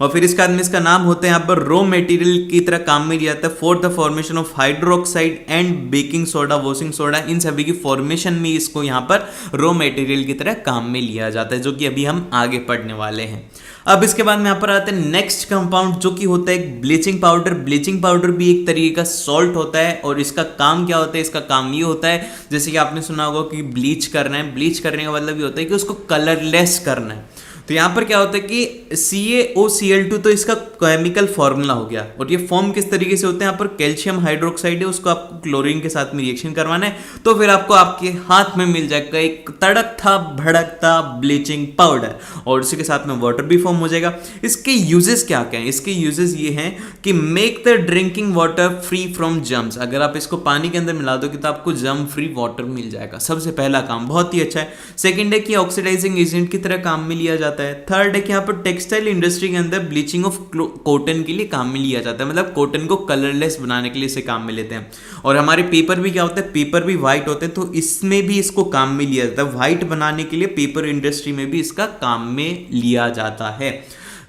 और फिर इसका आदमी इसका नाम होता है यहाँ पर रॉ मटेरियल की तरह काम में लिया जाता है for the formation of hydroxide and baking soda, washing soda, इन सभी की फॉर्मेशन में इसको यहाँ पर रॉ मटेरियल की तरह काम में लिया जाता है, जो कि अभी हम आगे पढ़ने वाले हैं। अब इसके बाद में यहाँ पर आता है नेक्स्ट कंपाउंड, जो कि होता है एक ब्लीचिंग पाउडर। ब्लीचिंग पाउडर भी एक तरीके का सॉल्ट होता है और इसका काम क्या होता है, इसका काम ये होता है जैसे कि आपने सुना होगा कि ब्लीच करना है। ब्लीच करने का मतलब ये होता है कि उसको कलरलेस करना है। तो यहाँ पर क्या होता है कि CaOCl2 तो इसका केमिकल फॉर्मूला हो गया। और ये फॉर्म किस तरीके से होते हैं, यहाँ पर कैल्शियम हाइड्रोक्साइड है, उसको आपको क्लोरीन के साथ में रिएक्शन करवाना है, तो फिर आपको आपके हाथ में मिल जाएगा एक तड़कता भड़कता ब्लीचिंग पाउडर और उसी के साथ में वाटर भी फॉर्म हो जाएगा। इसके यूजेस क्या क्या हैं, इसके यूजेस ये हैं कि make the drinking water free from germs. अगर आप इसको पानी के अंदर मिला दोगे तो आपको जर्म फ्री वाटर मिल जाएगा, सबसे पहला काम, बहुत ही अच्छा है। सेकेंड है कि ऑक्सीडाइजिंग एजेंट की तरह काम में लिया जाता है। थर्ड है कि यहाँ पर टेक्सटाइल इंडस्ट्री के अंदर ब्लीचिंग ऑफ कॉटन के लिए काम में लिया जाता है, मतलब कॉटन को कलरलेस बनाने के लिए इसे काम में लेते हैं। और हमारे पेपर भी क्या होता है, पेपर भी व्हाइट होते हैं, तो इसमें भी इसको काम में लिया जाता है। व्हाइट बनाने के लिए पेपर इंडस्ट्री में भी इसका काम में लिया जाता है।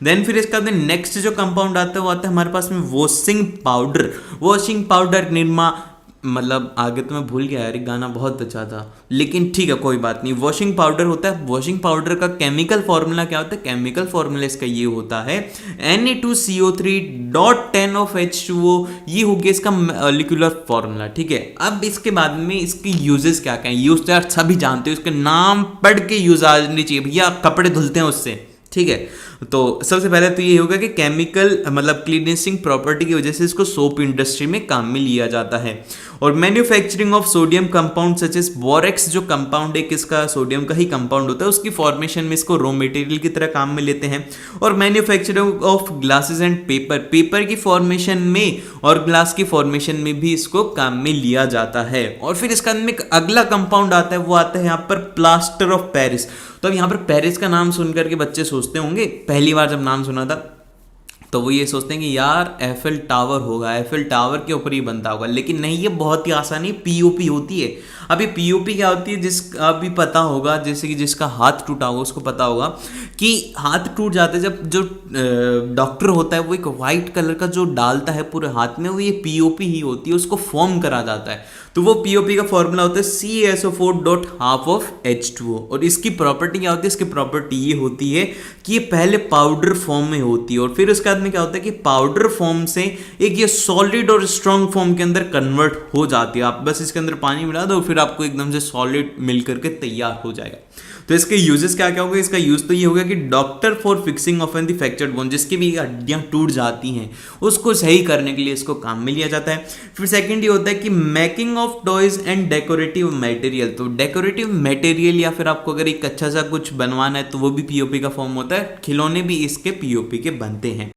देन फिर इसका नेक्स्ट जो कंपाउंड आता है वो आता है हमारे पास में washing powder. Washing powder Nirma मतलब आगे तो मैं भूल गया यार, एक गाना बहुत अच्छा था, लेकिन ठीक है कोई बात नहीं। वॉशिंग पाउडर होता है, वॉशिंग पाउडर का केमिकल फॉर्मूला क्या होता है? केमिकल फॉर्मूला इसका ये होता है Na2CO3.10 of H2O, ये हो गया इसका मॉलिक्यूलर फॉर्मूला, ठीक है। अब इसके बाद में इसके यूजेस क्या क्या हैं, यूज तो यार सभी जानते हो, इसके नाम पढ़ के यूज आनी चाहिए भैया, कपड़े धुलते हैं उससे, ठीक है। तो सबसे पहले तो ये होगा कि केमिकल मतलब क्लीनेसिंग प्रॉपर्टी की वजह से इसको सोप इंडस्ट्री में काम में लिया जाता है। और manufacturing of sodium compound such as borax, जो कंपाउंड है किसका, सोडियम का ही कंपाउंड होता है, उसकी फॉर्मेशन में इसको रॉ मटेरियल की तरह काम में लेते हैं। और manufacturing of glasses and paper, paper की फॉर्मेशन में और ग्लास की फॉर्मेशन में भी इसको काम में लिया जाता है। और फिर इसका अंदर एक अगला कंपाउंड आता है, वो आता है यहाँ पर प्लास्टर ऑफ पेरिस। तो अब यहाँ पर पेरिस का नाम सुनकर के बच्चे सोचते होंगे, पहली बार जब नाम सुना था तो वो ये सोचते हैं कि यार एफएल टावर होगा, एफएल टावर के ऊपर ही बनता होगा, लेकिन नहीं, ये बहुत ही आसानी पीओपी होती है। अब ये पीओपी क्या होती है, जिसका भी पता होगा, जैसे कि जिसका हाथ टूटा होगा उसको पता होगा कि हाथ टूट जाते जब जो डॉक्टर होता है वो एक वाइट कलर का जो डालता है पूरे हाथ में, वो ये पीओपी ही होती है, उसको फॉर्म करा जाता है। तो वो पीओपी का फॉर्मूला होता है CaSO4.half of H2O। और इसकी प्रॉपर्टी क्या होती है, इसकी प्रॉपर्टी ये होती है कि ये पहले पाउडर फॉर्म में होती है और फिर उसके बाद में क्या होता है कि पाउडर फॉर्म से एक ये सॉलिड और स्ट्रॉन्ग फॉर्म के अंदर कन्वर्ट हो जाती है। आप बस इसके अंदर पानी मिला दो, फिर आपको एकदम से सॉलिड मिल करके तैयार हो जाएगा। तो इसके यूजेस क्या क्या होगा, इसका यूज तो ये होगा कि doctor for fixing of an the fractured bone, जिसकी भी हड्डियां टूट जाती हैं उसको सही करने के लिए इसको काम में लिया जाता है। फिर सेकंड ये होता है कि making of toys and decorative material. तो डेकोरेटिव मटेरियल या फिर आपको अगर एक अच्छा सा कुछ बनवाना है तो वो भी पीओपी का फॉर्म होता है, खिलौने भी इसके पीओपी के बनते हैं।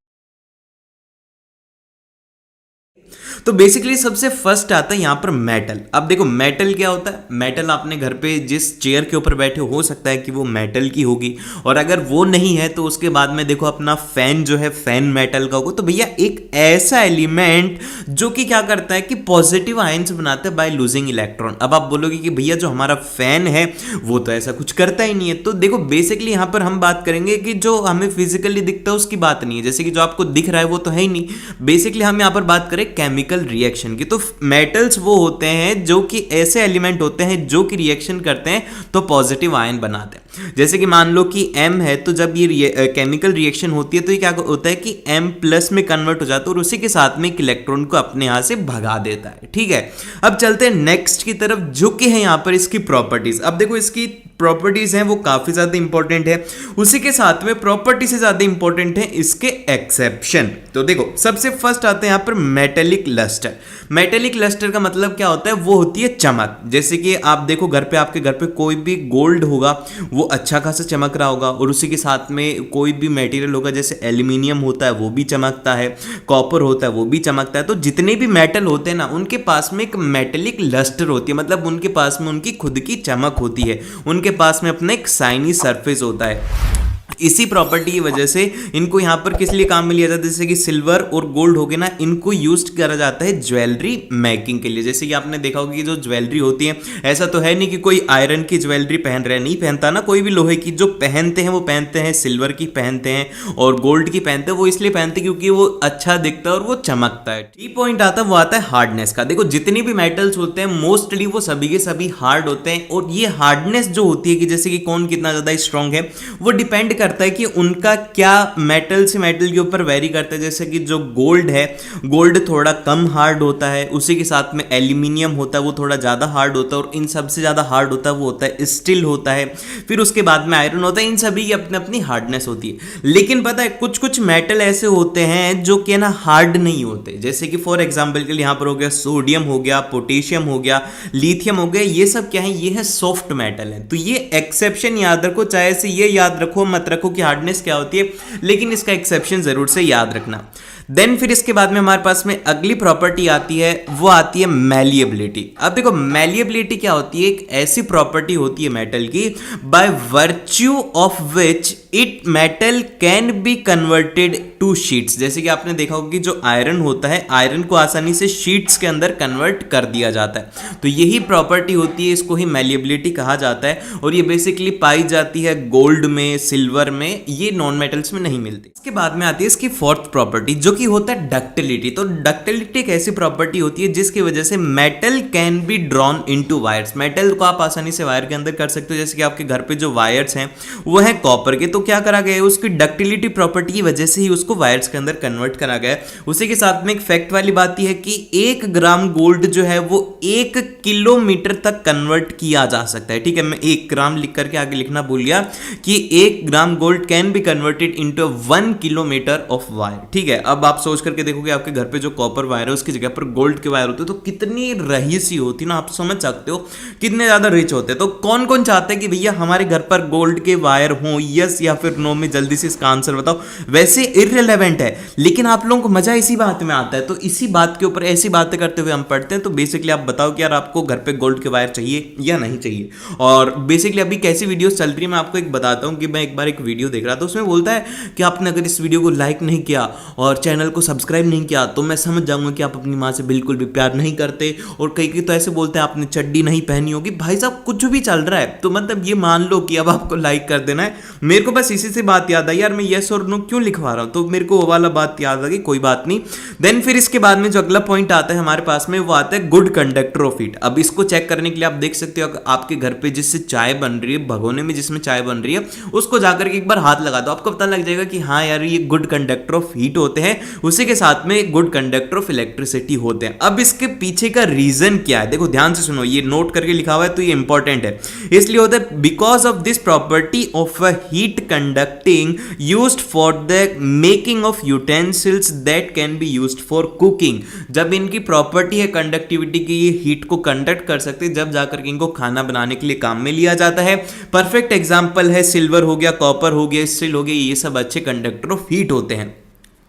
तो बेसिकली सबसे फर्स्ट आता है यहाँ पर मेटल। अब देखो मेटल क्या होता है, मेटल आपने घर पे जिस चेयर के ऊपर बैठे हो सकता है कि वो मेटल की होगी, और अगर वो नहीं है तो उसके बाद में देखो अपना फैन जो है फैन मेटल का होगा। तो भैया एक ऐसा एलिमेंट जो कि क्या करता है कि पॉजिटिव आयंस बनाता है बाय लूजिंग इलेक्ट्रॉन। अब आप बोलोगे कि भैया जो हमारा फैन है वो तो ऐसा कुछ करता ही नहीं है। तो देखो बेसिकली यहाँ पर हम बात करेंगे कि जो हमें फिजिकली दिखता है उसकी बात नहीं है, जैसे कि जो आपको दिख रहा है वो तो है ही नहीं। बेसिकली हम यहाँ पर बात करें केमिकल रिएक्शन की, तो मेटल्स वो होते हैं जो कि ऐसे एलिमेंट होते हैं जो कि रिएक्शन करते हैं तो पॉजिटिव आयन बनाते हैं। जैसे कि मान लो कि M है, तो जब ये केमिकल रिएक्शन होती है तो ये क्या होता है कि M प्लस में कन्वर्ट हो जाता है और उसी के साथ में एक इलेक्ट्रॉन को अपने यहां से भगा देता है, ठीक है। अब चलते हैं नेक्स्ट की तरफ, जो कि है यहां पर इसकी प्रॉपर्टीज। अब देखो इसकी प्रॉपर्टीज हैं वो काफी ज्यादा इंपॉर्टेंट है, उसी के साथ में प्रॉपर्टी से ज्यादा इंपॉर्टेंट है इसके एक्सेप्शन। तो देखो सबसे फर्स्ट आते हैं यहां पर मेटेलिक लस्टर। मेटेलिक लस्टर का मतलब क्या होता है, वो होती है चमक। जैसे कि आप देखो घर पे, आपके घर पे कोई भी गोल्ड होगा वो अच्छा खासा चमक रहा होगा, और उसी के साथ में कोई भी मटेरियल होगा जैसे एल्यूमिनियम होता है वो भी चमकता है, कॉपर होता है वो भी चमकता है। तो जितने भी मेटल होते हैं ना उनके पास में एक मेटेलिक लस्टर होती है, मतलब उनके पास में उनकी खुद की चमक होती है, उनके पास में अपना एक शाइनी सरफेस होता है। इसी प्रॉपर्टी की वजह से इनको यहाँ पर किस लिए काम में लिया जाता है, जैसे कि सिल्वर और गोल्ड हो गए ना, इनको यूज करा जाता है ज्वेलरी मेकिंग के लिए। जैसे कि आपने देखा होगा कि जो ज्वेलरी होती है, ऐसा तो है नहीं कि कोई आयरन की ज्वेलरी पहन रहा है, नहीं पहनता ना, कोई भी लोहे की जो पहनते हैं वो पहनते हैं, सिल्वर की पहनते हैं और गोल्ड की पहनते हैं। वो इसलिए पहनते हैं क्योंकि वो अच्छा दिखता है और वो चमकता है। की पॉइंट आता है वो आता है हार्डनेस का। देखो जितने भी मेटल्स होते हैं मोस्टली वो सभी के सभी हार्ड होते हैं, और ये हार्डनेस जो होती है कि जैसे कि कौन कितना ज्यादा स्ट्रांग है वो डिपेंड करता है कि उनका क्या मेटल से मेटल के ऊपर वेरी करता है। जैसे कि जो गोल्ड है, गोल्ड थोड़ा कम हार्ड होता है, उसी के साथ में एल्यूमिनियम होता है वो थोड़ा ज्यादा हार्ड होता है, और इन सबसे ज्यादा हार्ड होता है वो होता है स्टील होता है, फिर उसके बाद में आयरन होता है। इन सभी की अपनी अपनी हार्डनेस होती है। लेकिन पता है कुछ कुछ मेटल ऐसे होते हैं जो कि ना हार्ड नहीं होते, जैसे कि फॉर एग्जांपल के लिए यहां पर हो गया सोडियम हो गया, पोटेशियम हो गया, लिथियम हो गया, ये सब क्या है, ये है सॉफ्ट मेटल है। तो ये एक्सेप्शन याद रखो, चाहे से ये याद रखो मत रखो कि हार्डनेस क्या होती है, लेकिन इसका एक्सेप्शन जरूर से याद रखना। देन फिर इसके बाद में हमारे पास में अगली प्रॉपर्टी आती है, वो आती है मैलिएबिलिटी। अब देखो मैलिएबिलिटी क्या होती है, एक ऐसी प्रॉपर्टी होती है मेटल की by virtue of which it metal can be converted to sheets. जैसे कि आपने देखा होगा कि जो आयरन होता है, आयरन को आसानी से शीट्स के अंदर कन्वर्ट कर दिया जाता है। तो यही प्रॉपर्टी होती है, इसको ही मैलिएबिलिटी कहा जाता है, और ये बेसिकली पाई जाती है गोल्ड में, सिल्वर में, ये नॉन मेटल्स में नहीं मिलती। इसके बाद में आती है इसकी फोर्थ प्रॉपर्टी, जो कि होता है डक्टिलिटी। तो डक्टिलिटी एक ऐसी प्रॉपर्टी होती है जिसकी वजह से metal can be drawn into wires. Metal को आप आसानी से वायर के अंदर कर सकते हो, जैसे कि आपके घर पे जो वायर्स हैं वो है कॉपर के, तो क्या करा गया है, उसकी डक्टिलिटी प्रॉपर्टी की वजह से ही उसको वायर्स के अंदर कन्वर्ट करा गया है। उसी के साथ में एक फैक्ट वाली बात यह है कि 1 ग्राम गोल्ड जो है वो 1 किलोमीटर तक कन्वर्ट किया जा सकता है। ठीक है, मैं 1 ग्राम लिख करके आगे लिखना भूल गया कि 1 gram gold can be converted into 1 kilometre of wire. ठीक है, अब आप सोच करके देखोगे आपके घर पे जो कॉपर वायर है उसकी जगह पर गोल्ड के वायर होते हैं तो कितनी रईसी होती ना, आप समझ सकते हो कितने ज्यादा रिच होते हैं। तो कौन कौन चाहता है कि भैया हमारे घर पर गोल्ड के वायर हो, यस या फिर नो में जल्दी से इसका आंसर बताओ। वैसे इररिलेवेंट है लेकिन आप लोगों को मजा इसी बात में आता है, तो इसी बात के ऊपर ऐसी बातें करते हुए हम पढ़ते हैं। तो बेसिकली आप बताओ कि यार आपको घर पे गोल्ड के वायर चाहिए या नहीं चाहिए। और बेसिकली अभी कैसी वीडियोस चल रही है मैं आपको एक बताता हूं कि मैं एक बार एक वीडियो देख रहा था, उसमें बोलता है कि आपने अगर इस वीडियो को लाइक नहीं किया और चैनल को सब्सक्राइब नहीं किया तो मैं समझ जाऊंगा कि आप अपनी माँ से बिल्कुल भी प्यार नहीं करते। और कई तो ऐसे बोलते हैं आपने चड्डी नहीं पहनी होगी। भाई साहब कुछ भी चल रहा है तो मतलब ये मान लो कि अब आपको लाइक कर देना है। मेरे को बस इसी से बात याद आई यार, मैं यस और नो क्यों लिखवा रहा हूं, तो मेरे को वो वाला बात याद आ गई, कोई बात नहीं। देन फिर इसके बाद में जो अगला पॉइंट आता है हमारे पास में वो आता है गुड कंडक्टर ऑफ हीट। अब इसको चेक करने के लिए आप देख सकते हो आपके घर पे जिससे चाय बन रही है, भगोने में जिसमें चाय बन रही है उसको जाकर के एक बार हाथ लगा दो, आपको पता लग जाएगा कि हाँ यार ये गुड कंडक्टर ऑफ हीट होते हैं। उसी के साथ में गुड कंडक्टर ऑफ इलेक्ट्रिसिटी होते हैं। अब इसके पीछे का रीजन क्या है, देखो ध्यान से सुनो, ये नोट करके लिखा हुआ है तो ये इंपॉर्टेंट है। इसलिए होता है because of this property of a heat conducting used for the making of utensils that can be used for cooking. जब इनकी प्रॉपर्टी है कंडक्टिविटी की, ये हीट को कंडक्ट कर सकते हैं, जब जाकर के इनको खाना बनाने के लिए काम में लिया जाता है। परफेक्ट एग्जांपल है सिल्वर हो गया, कॉपर हो गया, स्टील हो गया, ये सब अच्छे कंडक्टर ऑफ हीट होते हैं।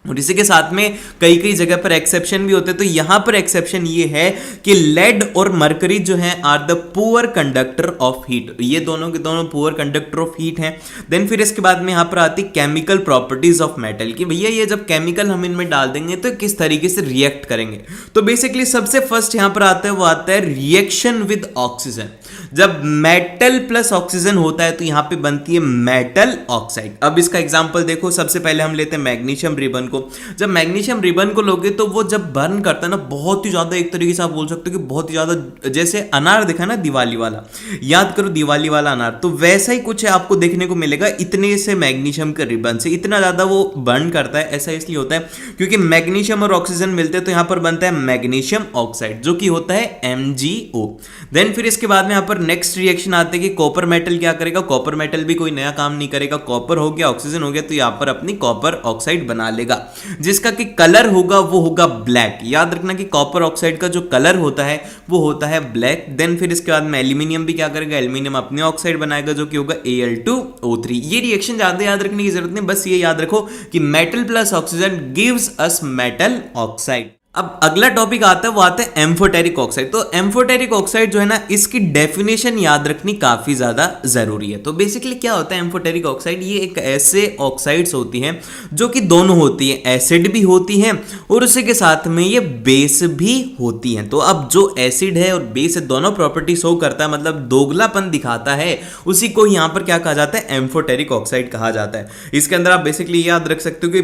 और इसी के साथ में कई कई जगह पर एक्सेप्शन भी होते हैं। तो यहां पर एक्सेप्शन ये है कि लेड और मरकरी जो है are the poor conductor of heat, ये दोनों के दोनों पुअर कंडक्टर ऑफ हीट हैं। देन फिर इसके बाद में यहां पर आती केमिकल प्रॉपर्टीज ऑफ मेटल कि भैया ये जब केमिकल हम इनमें डाल देंगे तो किस तरीके से रिएक्ट करेंगे। तो बेसिकली सबसे फर्स्ट यहां पर आता है वो आता है रिएक्शन विद ऑक्सीजन। जब मेटल प्लस ऑक्सीजन होता है तो यहां पे बनती है मेटल ऑक्साइड। अब इसका एग्जांपल देखो, सबसे पहले हम लेते हैं मैग्नीशियम रिबन को। जब मैग्नीशियम रिबन को लोगे तो वो जब बर्न करता है ना बहुत ही ज्यादा, एक तरीके से आप बोल सकते हो कि बहुत ही ज्यादा, जैसे अनार देखा ना दिवाली वाला, याद करो दिवाली वाला अनार, तो वैसा ही कुछ है आपको देखने को मिलेगा। इतने से मैग्नीशियम के रिबन से इतना ज्यादा वो बर्न करता है। ऐसा इसलिए होता है क्योंकि मैग्नीशियम और ऑक्सीजन मिलते हैं तो यहां पर बनता है मैग्नीशियम ऑक्साइड जो कि होता है MgO। देन फिर इसके बाद में यहां पर नेक्स्ट रिएक्शन आते हैं कि कॉपर मेटल क्या करेगा। कॉपर मेटल भी कोई नया काम नहीं करेगा, कॉपर हो गया, ऑक्सीजन हो गया, तो यहां पर अपनी कॉपर ऑक्साइड बना लेगा जिसका कि कलर होगा वो होगा ब्लैक। याद रखना कि कॉपर ऑक्साइड का जो कलर होता है वो होता है ब्लैक। देन फिर इसके बाद में एल्यूमिनियम भी क्या करेगा, एल्यूमिनियम अपने ऑक्साइड बनाएगा जो कि होगा Al2O3। ये रिएक्शन ज्यादा याद रखने की जरूरत नहीं, बस ये याद रखो कि metal plus oxygen gives us metal oxide. अब अगला टॉपिक आता है वो आता है एम्फोटेरिक ऑक्साइड। तो एम्फोटेरिक ऑक्साइड जो है ना इसकी डेफिनेशन याद रखनी काफी ज्यादा जरूरी है। तो बेसिकली क्या होता है एम्फोटेरिक ऑक्साइड, ये एक ऐसे ऑक्साइड्स होती हैं जो कि दोनों होती हैं, एसिड भी होती हैं और उसी के साथ में ये बेस भी होती हैं। तो अब जो एसिड है और बेस है दोनों प्रॉपर्टी शो करता है, मतलब दोगलापन दिखाता है, उसी को यहां पर क्या कहा जाता है, एम्फोटेरिक ऑक्साइड कहा जाता है। इसके अंदर आप बेसिकली याद रख सकते हो कि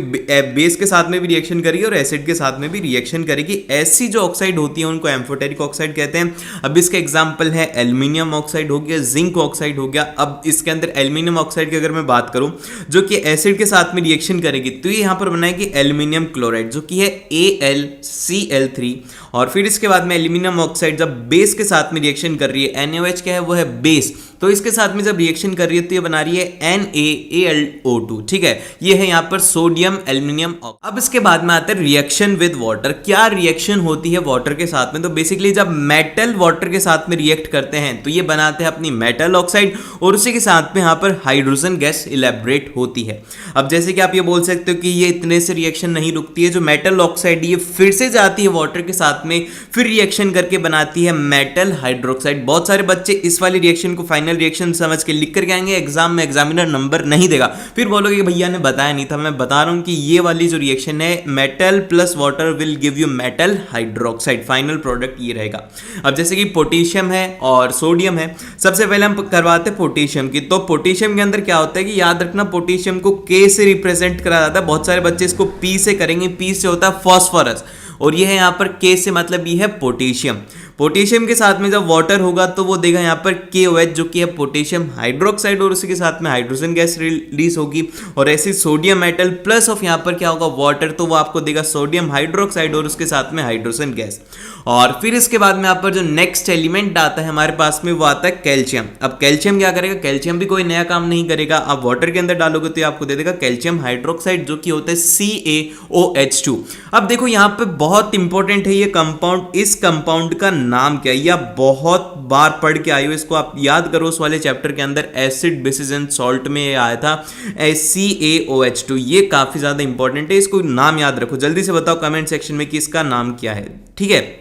बेस के साथ में भी रिएक्शन करिए और एसिड के साथ में भी रिएक्शन करेगी। ऐसी जो ऑक्साइड होती है उनको एम्फोटेरिक ऑक्साइड कहते हैं। अब इसका एग्जांपल है एल्युमिनियम ऑक्साइड हो गया, जिंक ऑक्साइड हो गया। अब इसके अंदर एल्युमिनियम ऑक्साइड की अगर मैं बात करूं जो कि एसिड के साथ में रिएक्शन करेगी तो ये यहां पर बनाएगी एल्युमिनियम क्लोराइड जो कि है AlCl3। और फिर इसके बाद में एल्युमिनियम ऑक्साइड जब बेस के साथ में रिएक्शन कर रही है, NaOH क्या है वो है बेस, तो इसके साथ में जब रिएक्शन कर रही है तो ये बना रही है NaAlO2। ठीक है, ये है यहाँ पर सोडियम एल्युमिनियम। अब इसके बाद में आता है रिएक्शन विद वाटर। क्या रिएक्शन होती है वाटर के साथ में, तो बेसिकली जब मेटल वाटर के साथ में रिएक्ट करते हैं तो ये बनाते हैं अपनी मेटल ऑक्साइड और उसी के साथ में यहाँ पर हाइड्रोजन गैस इलेबरेट होती है। अब जैसे कि आप ये बोल सकते हो कि ये इतने से रिएक्शन नहीं रुकती है, जो मेटल ऑक्साइड ये फिर से जाती है वाटर के साथ साथ में फिर रिएक्शन करके बनाती है मेटल हाइड्रोक्साइड। बहुत सारे बच्चे इस वाली रिएक्शन को फाइनल रिएक्शन समझ के लिख करके आएंगे, एग्जाम में एग्जामिनर नंबर नहीं देगा, फिर बोलोगे कि भैया ने बताया नहीं था। मैं बता रहा हूं कि ये वाली जो रिएक्शन है metal plus water will give you metal hydroxide, final product ये रहेगा। अब जैसे कि पोटेशियम है और सोडियम है, सबसे पहले हम करवाते हैं पोटेशियम की। तो पोटेशियम के अंदर क्या होता है कि याद रखना पोटेशियम को के से रिप्रेजेंट करा जाता है। बहुत सारे बच्चे इसको पी से करेंगे, पी से होता है फॉस्फोरस, और ये है यहाँ पर के से मतलब ये है पोटेशियम। पोटेशियम के साथ में जब वाटर होगा तो वो देगा यहाँ पर KOH जो कि है पोटेशियम हाइड्रोक्साइड, और उसके साथ में हाइड्रोजन गैस रिलीज होगी। और ऐसे सोडियम मेटल प्लस ऑफ यहाँ पर क्या होगा वाटर, तो वो आपको देगा सोडियम हाइड्रोक्साइड और उसके साथ में हाइड्रोजन गैस। और फिर इसके बाद में यहाँ पर जो नेक्स्ट एलिमेंट आता है हमारे पास में वो आता है कैल्शियम। अब कैल्शियम क्या करेगा, कैल्शियम भी कोई नया काम नहीं करेगा। आप वाटर के अंदर डालोगे तो आपको दे देगा कैल्शियम हाइड्रोक्साइड जो कि होता है CaOH2। अब देखो यहाँ पे बहुत इंपॉर्टेंट है ये कंपाउंड, इस कंपाउंड का नाम क्या है, या बहुत बार पढ़ के आए हो, इसको आप याद करो। उस वाले चैप्टर के अंदर एसिड बेसिस एंड सॉल्ट में आया था CaOH2, ये काफी ज्यादा इंपॉर्टेंट है, इसको नाम याद रखो। जल्दी से बताओ कमेंट सेक्शन में कि इसका नाम क्या है, ठीक है।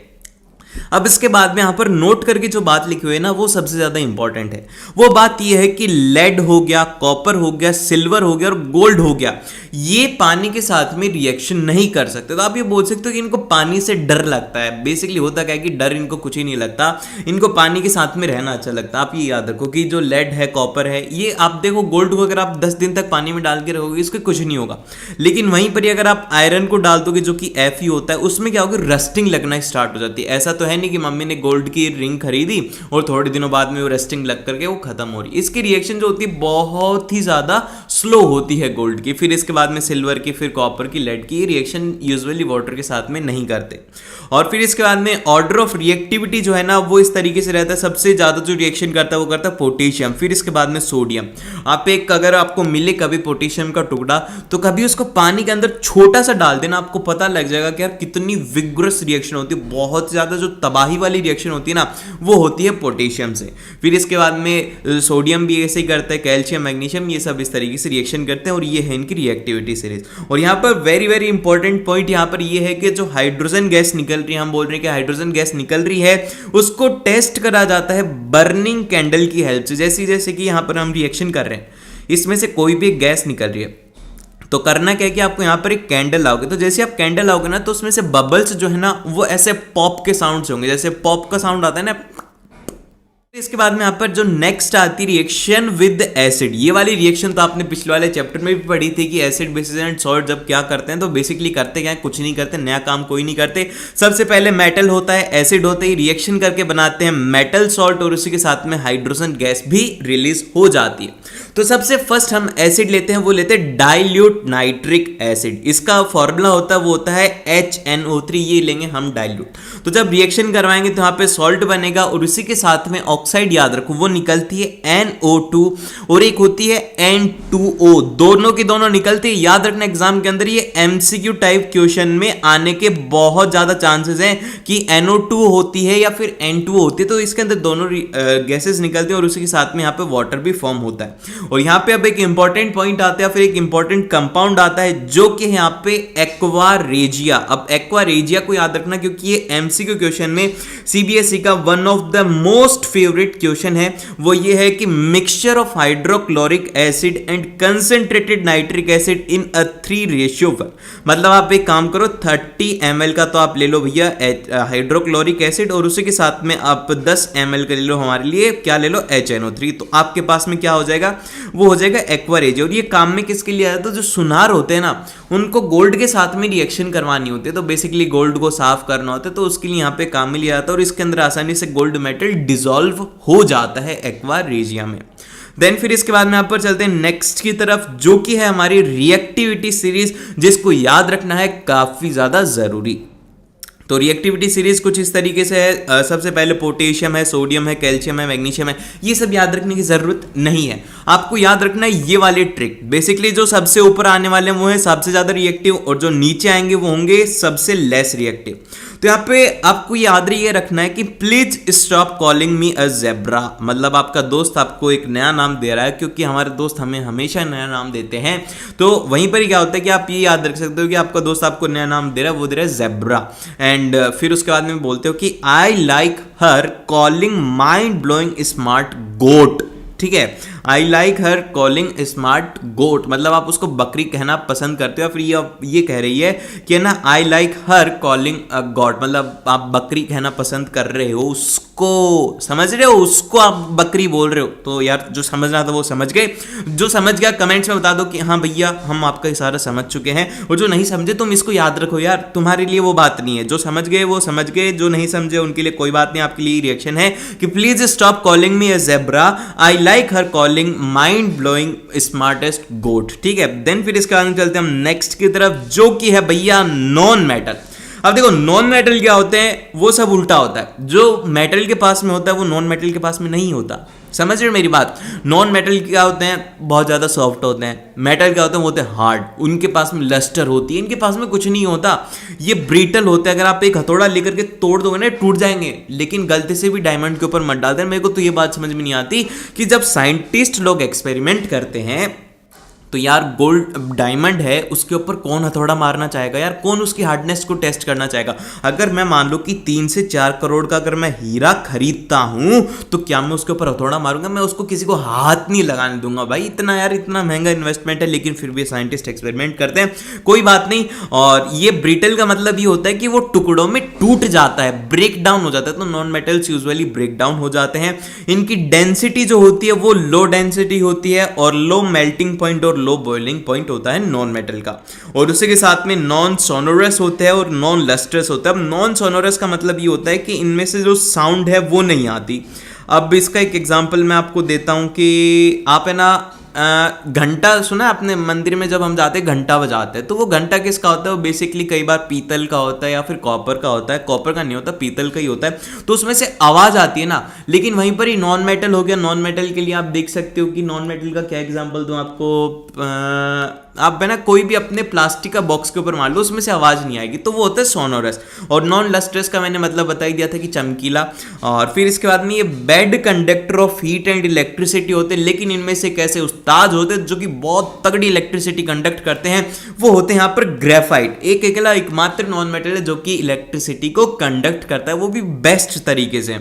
अब इसके बाद में यहां पर नोट करके जो बात लिखी हुई है ना वो सबसे ज्यादा इंपॉर्टेंट है। वो बात ये है कि लेड हो गया, कॉपर हो गया, सिल्वर हो गया और गोल्ड हो गया, ये पानी के साथ में रिएक्शन नहीं कर सकते। तो आप ये बोल सकते हो कि इनको पानी से डर लगता है। बेसिकली होता क्या है कि डर इनको कुछ ही नहीं लगता, इनको पानी के साथ में रहना अच्छा लगता है। आप ये याद रखो कि जो लेड है, कॉपर है, ये आप देखो गोल्ड को अगर आप 10 दिन तक पानी में डाल के रखोगे इसको कुछ नहीं होगा। लेकिन वहीं पर अगर आप आयरन को डाल दोगे जो कि Fe होता है, उसमें क्या होगा, रस्टिंग लगना स्टार्ट हो जाती है। ऐसा तो है नहीं कि मम्मी ने गोल्ड की रिंग खरीदी और थोड़े दिनों बाद में वो रस्टिंग लग करके वो खत्म हो रही है। इसकी रिएक्शन जो होती है बहुत ही ज्यादा स्लो होती है गोल्ड की, फिर इसके बाद में सिल्वर की, फिर कॉपर की, लेड की। रिएक्शन यूजुअली वाटर के साथ में नहीं करते। और फिर इसके बाद में ऑर्डर ऑफ रिएक्टिविटी जो है ना वो इस तरीके से रहता है, सबसे ज्यादा जो रिएक्शन करता है वो करता है पोटेशियम, फिर इसके बाद में सोडियम। आप एक अगर आपको मिले कभी पोटेशियम का टुकड़ा तो कभी उसको पानी के अंदर छोटा सा डाल देना, आपको पता लग जाएगा कि यार कितनी विग्रस रिएक्शन होती है, बहुत ज्यादा जो तबाही वाली रिएक्शन होती है ना वो होती है पोटेशियम से। फिर इसके बाद में सोडियम भी ऐसे ही करता है, कैल्शियम, मैग्नीशियम, ये सब इस तरीके से रिएक्शन करते हैं और ये है इनकी रिएक्टिविटी सीरीज। और यहाँ पर वेरी वेरी इंपॉर्टेंट पॉइंट यहाँ पर ये है कि जो हाइड्रोजन गैस निकल रही है, हम बोल रहे हैं कि हाइड्रोजन गैस निकल रही है, उसको टेस्ट करा जाता है बर्निंग कैंडल की हेल्प से। जैसे कि यहाँ पर हम रिएक्शन कर रहे हैं, इसमें से कोई भी गैस निकल रही है तो करना क्या है कि आपको यहाँ पर एक कैंडल लाओगे, तो जैसे आप कैंडल लाओगे ना तो उसमें से बबल्स जो है ना वो ऐसे पॉप के साउंड होंगे, जैसे पॉप का साउंड आता है ना। इसके बाद में यहाँ पर जो नेक्स्ट आती रिएक्शन विद एसिड, ये वाली रिएक्शन तो आपने पिछले वाले चैप्टर में भी पढ़ी थी कि एसिड बेसिस एंड सॉल्ट जब क्या करते हैं तो बेसिकली करते क्या है, कुछ नहीं करते, नया काम कोई नहीं करते। सबसे पहले मेटल होता है, एसिड होता है, रिएक्शन करके बनाते हैं मेटल सॉल्ट और उसी के साथ में हाइड्रोजन गैस भी रिलीज हो जाती है। तो सबसे फर्स्ट हम एसिड लेते हैं, वो लेते हैं डाइल्यूट नाइट्रिक एसिड। इसका फॉर्मूला होता है वो होता है HNO3, ये लेंगे हम डाइल्यूट। तो जब रिएक्शन करवाएंगे तो यहाँ पे सॉल्ट बनेगा और उसी के साथ में ऑक्साइड याद रखो वो निकलती है NO2 और एक होती है N2O, दोनों की दोनों निकलती है। याद रखना एग्जाम के अंदर ये MCQ टाइप क्वेश्चन में आने के बहुत ज्यादा चांसेस हैं कि NO2 होती है या फिर N2O होती है, तो इसके अंदर दोनों गैसेस निकलती है और उसी के साथ में यहाँ पे वाटर भी फॉर्म होता है। और यहाँ पे अब एक इंपॉर्टेंट पॉइंट आता है, फिर एक इंपॉर्टेंट कंपाउंड आता है जो कि यहाँ पे एक्वा रेजिया। अब एक्वा रेजिया को याद रखना क्योंकि ये एमसीक्यू क्वेश्चन में सीबीएसई का one of the most favourite question है। वो ये है कि mixture of hydrochloric acid and concentrated nitric acid in a 3 ratio. मतलब आप एक काम करो 30 ml का तो आप ले लो भैया हाइड्रोक्लोरिक एसिड और उसी के साथ में आप 10 ml का ले लो, हमारे लिए क्या ले लो HNO3। तो आपके पास में क्या हो जाएगा, वो हो जाएगा एक्वा रेजिया। और ये काम में किसके लिए आया, तो जो सुनार होते हैं ना उनको गोल्ड के साथ में रिएक्शन करवानी होती है, तो बेसिकली गोल्ड को साफ करना होता है, तो उसके लिए यहाँ पे काम में लिया जाता है और इसके अंदर आसानी से गोल्ड मेटल डिसॉल्व हो जाता है एक्वा रेजिया में। देन फिर इसके बाद में यहाँ पर चलते हैं नेक्स्ट की तरफ जो कि है हमारी रिएक्टिविटी सीरीज, जिसको याद रखना है काफी ज्यादा जरूरी। तो रिएक्टिविटी सीरीज कुछ इस तरीके से है, सबसे पहले पोटेशियम है, सोडियम है, कैल्शियम है, मैग्नीशियम है, ये सब याद रखने की जरूरत नहीं है। आपको याद रखना है ये वाली ट्रिक, बेसिकली जो सबसे ऊपर आने वाले हैं वो है सबसे ज्यादा रिएक्टिव और जो नीचे आएंगे वो होंगे सबसे लेस रिएक्टिव। तो यहाँ पे आपको याद ये रखना है कि please stop calling me a zebra, मतलब आपका दोस्त आपको एक नया नाम दे रहा है, क्योंकि हमारे दोस्त हमें हमेशा नया नाम देते हैं। तो वहीं पर ही क्या होता है कि आप ये याद रख सकते हो कि आपका दोस्त आपको नया नाम दे रहा है, वो दे रहा है ज़ेब्रा। एंड फिर उसके बाद में बोलते हो कि I like her calling mind blowing smart goat. ठीक है, I like her calling smart goat, मतलब आप उसको बकरी कहना पसंद करते हो। फिर ये कह रही है कि ना आई लाइक हर कॉलिंग गॉट, मतलब आप बकरी कहना पसंद कर रहे हो उसको, समझ रहे हो, उसको आप बकरी बोल रहे हो। तो यार जो समझना था वो समझ गए, जो समझ गया कमेंट्स में बता दो कि हाँ भैया हम आपका इशारा समझ चुके हैं, और जो नहीं समझे तुम इसको याद रखो यार, तुम्हारे लिए वो बात नहीं है। जो समझ गए वो समझ गए, जो नहीं समझे उनके लिए कोई बात नहीं, आपके लिए रिएक्शन है कि please stop calling me a zebra, I like her calling mind blowing smartest goat. ठीक है, देन फिर इसके बाद चलते हैं हम नेक्स्ट की तरफ, जो कि है भैया नॉन मेटल। अब देखो नॉन मेटल क्या होते हैं, वो सब उल्टा होता है। जो मेटल के पास में होता है वो नॉन मेटल के पास में नहीं होता, समझ रहे हो मेरी बात। नॉन मेटल क्या होते हैं, बहुत ज्यादा सॉफ्ट होते हैं। मेटल क्या होते हैं, वो होते हैं हार्ड, उनके पास में लस्टर होती है, इनके पास में कुछ नहीं होता, ये ब्रिटल होते हैं। अगर आप एक हथौड़ा लेकर के तोड़ दोगे ना टूट जाएंगे, लेकिन गलती से भी डायमंड के ऊपर मत डाल देना। मेरे को तो ये बात समझ में नहीं आती कि जब साइंटिस्ट लोग एक्सपेरिमेंट करते हैं तो यार गोल्ड डायमंड है उसके ऊपर कौन हथौड़ा मारना चाहेगा यार, कौन उसकी हार्डनेस को टेस्ट करना चाहेगा। अगर मैं मान लो कि 3 से 4 करोड़ का अगर मैं हीरा खरीदता हूं तो क्या मैं उसके ऊपर हथौड़ा मारूंगा? मैं उसको किसी को हाथ नहीं लगाने दूंगा भाई, इतना यार इतना महंगा इन्वेस्टमेंट है। लेकिन फिर भी साइंटिस्ट एक्सपेरिमेंट करते हैं, कोई बात नहीं। और ये ब्रिटल का मतलब ये होता है कि वो टुकड़ों में टूट जाता है, ब्रेक डाउन हो जाता है। तो non metals usually break down हो जाते हैं। इनकी डेंसिटी जो होती है वो लो डेंसिटी होती है, और लो मेल्टिंग पॉइंट और लो बॉइलिंग पॉइंट होता है नॉन मेटल का। और उसी के साथ में नॉन सोनोरस होते हैं और नॉन लस्ट्रस होता है। अब नॉन सोनोरस का मतलब ये होता है कि इनमें से जो साउंड है वो नहीं आती। अब इसका एक एग्जांपल मैं आपको देता हूं कि आप है ना घंटा सुना है अपने मंदिर में, जब हम जाते हैं घंटा बजाते हैं, तो वो घंटा किसका होता है? वो बेसिकली कई बार पीतल का होता है या फिर कॉपर का होता है। कॉपर का नहीं होता, पीतल का ही होता है। तो उसमें से आवाज आती है ना। लेकिन वहीं पर ही नॉन मेटल हो गया। नॉन मेटल के लिए आप देख सकते हो कि नॉन मेटल का क्या एग्जांपल दूं आपको, आप है ना कोई भी अपने प्लास्टिक का बॉक्स के ऊपर मार लो, उसमें से आवाज नहीं आएगी, तो वो होता है सोनोरस। और नॉन लस्ट्रस का मैंने मतलब बता ही दिया था कि चमकीला। और फिर इसके बाद में ये bad conductor of heat and electricity होते हैं। लेकिन इनमें से कैसे उस्ताद होते हैं जो कि बहुत तगड़ी इलेक्ट्रिसिटी कंडक्ट करते हैं, वो होते हैं यहाँ पर ग्रेफाइट। एक अकेला एकमात्र नॉन मेटल है जो कि इलेक्ट्रिसिटी को कंडक्ट करता है, वो भी बेस्ट तरीके से।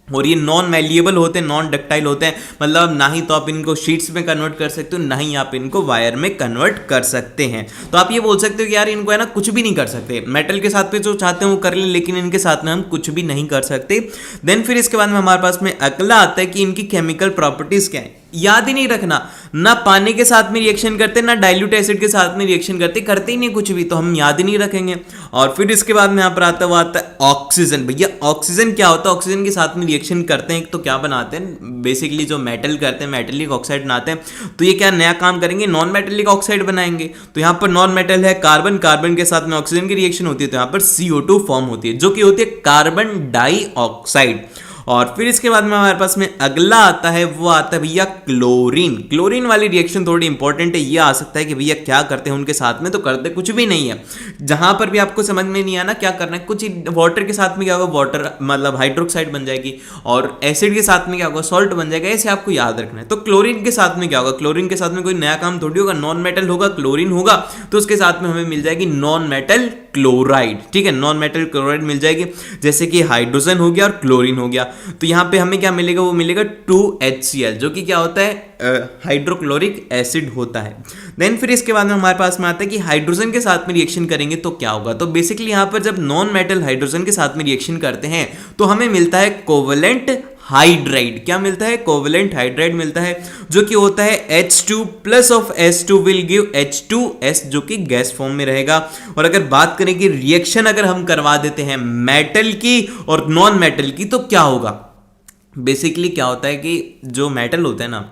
और ये नॉन मैलिएबल होते हैं, नॉन डक्टाइल होते हैं, मतलब ना ही तो आप इनको शीट्स में कन्वर्ट कर सकते हो, ना ही आप इनको वायर में कन्वर्ट कर सकते हैं। तो आप ये बोल सकते हो कि यार इनको है ना कुछ भी नहीं कर सकते, मेटल के साथ पे जो चाहते हैं वो कर लें, लेकिन इनके साथ में हम कुछ भी नहीं कर सकते। देन फिर इसके बाद में हमारे पास में अगला आता है कि इनकी केमिकल प्रॉपर्टीज क्या है। याद ही नहीं रखना, ना पानी के साथ में रिएक्शन करते, ना डाइल्यूट एसिड के साथ में रिएक्शन करते ही नहीं कुछ भी, तो हम याद ही नहीं रखेंगे। और फिर इसके बाद में यहाँ पर आता है ऑक्सीजन। भैया ऑक्सीजन क्या होता है? ऑक्सीजन के साथ में रिएक्शन करते हैं तो क्या बनाते हैं? बेसिकली जो मेटल करते हैं मेटेलिक ऑक्साइड बनाते हैं। तो ये क्या नया काम करेंगे? नॉन मेटेलिक ऑक्साइड बनाएंगे। तो यहाँ पर नॉन मेटल है कार्बन, कार्बन के साथ में ऑक्सीजन की रिएक्शन होती है, तो यहाँ पर CO2 फॉर्म होती है, जो कि होती है कार्बन डाइऑक्साइड। और फिर इसके बाद में हमारे पास में अगला आता है, वो आता है भैया क्लोरीन। क्लोरीन वाली रिएक्शन थोड़ी इंपॉर्टेंट है। ये आ सकता है कि भैया क्या करते हैं उनके साथ में, तो करते कुछ भी नहीं है। जहां पर भी आपको समझ में नहीं आना क्या करना है, कुछ वाटर के साथ में क्या होगा, वाटर मतलब हाइड्रोक्साइड बन जाएगी, और एसिड के साथ में क्या होगा, सॉल्ट बन जाएगा। ऐसे आपको याद रखना है। तो क्लोरीन के साथ में क्या होगा? क्लोरीन के साथ में कोई नया काम थोड़ी होगा, नॉन मेटल होगा, क्लोरीन होगा, तो उसके साथ में हमें मिल जाएगी नॉन मेटल क्लोराइड। ठीक है, नॉन मेटल क्लोराइड मिल जाएगी, जैसे कि हाइड्रोजन हो गया और क्लोरीन हो गया। तो यहाँ पे हमें क्या मिलेगा? वो मिलेगा 2HCl, जो कि क्या होता है? हाइड्रोक्लोरिक एसिड होता है। देन फिर इसके बाद में हमारे पास में आता है कि हाइड्रोजन के साथ में रिएक्शन करेंगे तो क्या होगा। तो बेसिकली यहाँ पर जब नॉन मेटल हाइड्रोजन के साथ में रिएक्शन करते हैं तो हमें मिलता है कोवेलेंट हाइड्राइड। क्या मिलता है? कोवेलेंट हाइड्राइड मिलता है, जो कि होता है H2 plus of S2 will give H2S, जो कि गैस फॉर्म में रहेगा। और अगर बात करें कि रिएक्शन अगर हम करवा देते हैं मेटल की और नॉन मेटल की, तो क्या होगा? बेसिकली क्या होता है कि जो मेटल होते हैं ना,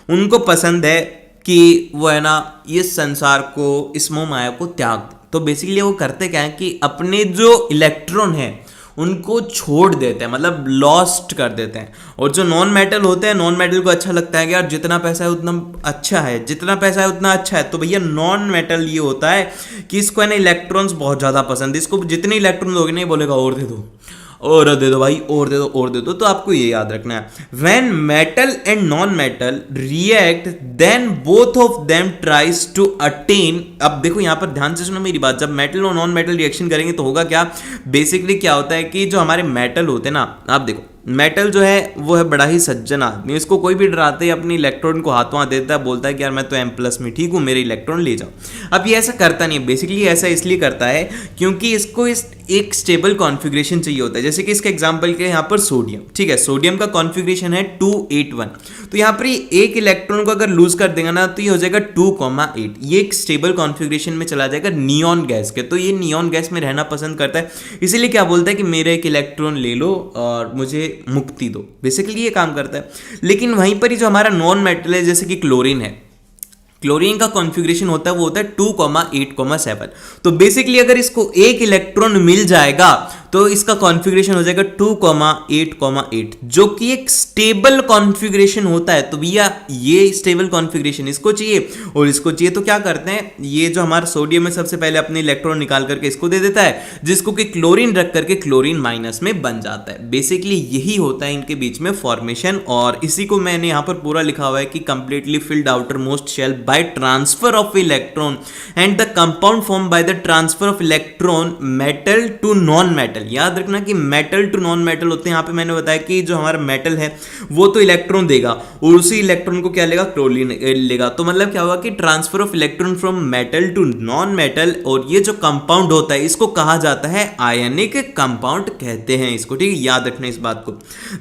उनको पसंद है कि वो है ना ये संसार को, इस मोह माया को त्याग। तो बेसिकली वो करते क्या है कि अपने जो इलेक्ट्रॉन है उनको छोड़ देते हैं, मतलब लॉस्ट कर देते हैं। और जो नॉन मेटल होते हैं, नॉन मेटल को अच्छा लगता है कि यार जितना पैसा है उतना अच्छा है, जितना पैसा है उतना अच्छा है। तो भैया नॉन मेटल ये होता है कि इसको है ना इलेक्ट्रॉन्स बहुत ज़्यादा पसंद है, इसको जितने इलेक्ट्रॉन दोगे नहीं बोलेगा और दे दो, और दे दो भाई, और दे दो, और दे दो। तो आपको ये याद रखना है, when metal and non metal react then both of them tries to attain. अब देखो यहाँ पर ध्यान से सुनो मेरी बात, जब मेटल और नॉन मेटल रिएक्शन करेंगे तो होगा क्या, बेसिकली क्या होता है कि जो हमारे मेटल होते हैं ना, आप देखो मेटल जो है वो है बड़ा ही सज्जन आदमी, इसको कोई भी डराते ही अपनी इलेक्ट्रॉन को हाथों हाथ देता है, बोलता है कि यार मैं तो M+ में ठीक हूँ, मेरे इलेक्ट्रॉन ले जाओ। अब ये ऐसा करता नहीं है, बेसिकली ऐसा इसलिए करता है क्योंकि इसको एक स्टेबल कॉन्फ़िगरेशन चाहिए होता है। जैसे कि इसके एग्जांपल के यहाँ पर सोडियम, ठीक है, सोडियम का कॉन्फ़िगरेशन है 281, तो यहाँ पर एक इलेक्ट्रॉन को अगर लूज कर देगा ना तो ये हो जाएगा 2,8, ये एक स्टेबल कॉन्फ़िगरेशन में चला जाएगा नियॉन गैस के। तो ये नियॉन गैस में रहना पसंद करता है, इसीलिए क्या बोलता है कि मेरा एक इलेक्ट्रॉन ले लो और मुझे मुक्ति दो, बेसिकली ये काम करता है। लेकिन वहीं पर ही जो हमारा नॉन मेटल है, जैसे कि क्लोरीन है, क्लोरीन का कॉन्फ़िगरेशन होता है वो होता है 2,8,7। तो बेसिकली अगर इसको एक इलेक्ट्रॉन मिल जाएगा तो इसका कॉन्फ़िगरेशन हो जाएगा 2,8,8, जो कि एक स्टेबल कॉन्फ़िगरेशन होता है। तो भैया ये स्टेबल कॉन्फ़िगरेशन इसको चाहिए और इसको चाहिए, तो क्या करते हैं, ये जो हमारा सोडियम है सबसे पहले अपने इलेक्ट्रॉन निकाल करके इसको दे देता है, जिसको कि क्लोरीन रख करके क्लोरीन माइनस में बन जाता है। बेसिकली यही होता है इनके बीच में फॉर्मेशन, और इसी को मैंने यहाँ पर पूरा लिखा हुआ है कि completely filled outermost shell by transfer of electron and the compound formed by the transfer of electron metal to non metal। याद रखना कि मेटल टू नॉन मेटल होते हैं। यहाँ पे मैंने बताया कि जो हमारा मेटल है वो तो इलेक्ट्रॉन देगा और उसी इलेक्ट्रॉन को क्या लेगा, क्लोरीन लेगा। तो मतलब क्या होगा कि transfer of electron from metal to non metal, और ये जो कंपाउंड होता है इसको कहा जाता है आयनिक कंपाउंड कहते हैं इसको, ठीक है, याद रखना इस बात को।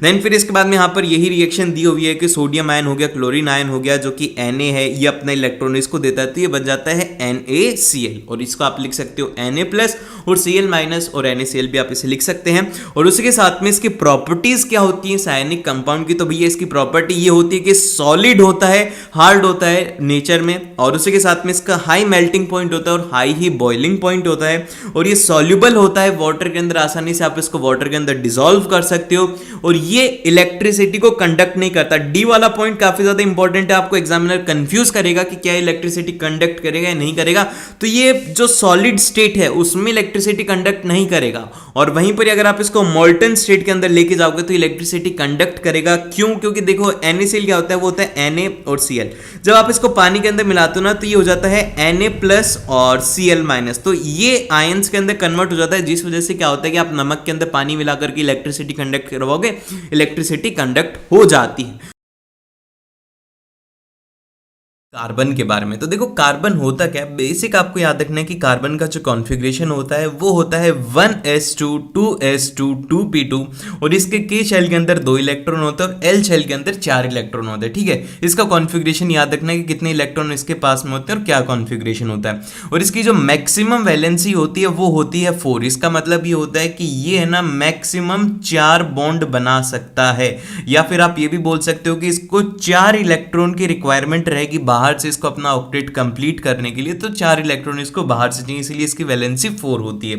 देन फिर इसके बाद में यहाँ पर यही रिएक्शन दी हुई है कि सोडियम आयन हो गया, क्लोरीन आयन हो गया, जो कि Na है, ये अपना इलेक्ट्रॉन इसको देता है, तो ये बन जाता है NaCl, और इसको आप लिख सकते हो Na+ और Cl- और NaCl भी आप इसे लिख सकते हैं। और उसी के साथ में इसकी प्रॉपर्टीज क्या होती हैं साइनिक कंपाउंड की, तो भैया इसकी प्रॉपर्टी ये होती है कि सॉलिड होता है, हार्ड होता है नेचर में, और उसी के साथ में इसका हाई मेल्टिंग पॉइंट होता है और हाई ही बॉइलिंग पॉइंट होता है, और ये सॉल्युबल होता है वाटर के अंदर, आसानी से आप इसको वाटर के अंदर डिसॉल्व कर सकते हो, और ये इलेक्ट्रिसिटी को कंडक्ट नहीं करता। डी वाला पॉइंट काफी ज्यादा इंपॉर्टेंट है, आपको एग्जामिनर कंफ्यूज करेगा कि क्या इलेक्ट्रिसिटी कंडक्ट करेगा या नहीं करेगा। तो ये जो सॉलिड स्टेट है उसमें इलेक्ट्रिसिटी कंडक्ट नहीं करेगा, और वहीं पर अगर आप इसको मोल्टन स्टेट के अंदर लेके जाओगे तो इलेक्ट्रिसिटी कंडक्ट करेगा। क्यों? क्योंकि देखो NaCl क्या होता है, वो होता है Na और Cl। जब आप इसको पानी के अंदर मिलाते हो ना तो ये हो जाता है Na+ और Cl-, तो ये आयंस के अंदर कन्वर्ट हो जाता है, जिस वजह से क्या होता है कि आप नमक के अंदर पानी मिला करके इलेक्ट्रिसिटी कंडक्ट करवाओगे, इलेक्ट्रिसिटी कंडक्ट हो जाती है। कार्बन के बारे में तो देखो, कार्बन होता क्या है, बेसिक आपको याद रखना है कि कार्बन का जो कॉन्फ़िगरेशन होता है वो होता है 1s2 2s2 2p2, और इसके K शेल के अंदर 2 इलेक्ट्रॉन होते हैं और L शेल के अंदर 4 इलेक्ट्रॉन होते हैं, ठीक है। इसका कॉन्फ़िगरेशन याद रखना है कि कितने इलेक्ट्रॉन इसके पास में होते हैं और क्या कॉन्फ़िगरेशन होता है। और इसकी जो मैक्सिमम वैलेंसी होती है वो होती है 4। इसका मतलब ये होता है कि ये है ना मैक्सिमम 4 बॉन्ड बना सकता है, या फिर आप ये भी बोल सकते हो कि इसको 4 इलेक्ट्रॉन की रिक्वायरमेंट रहेगी बाहर से इसको अपना ऑक्टेट कंप्लीट करने के लिए, तो 4 इलेक्ट्रॉन इसको बाहर से चाहिए, इसलिए इसकी वैलेंसी 4 होती है।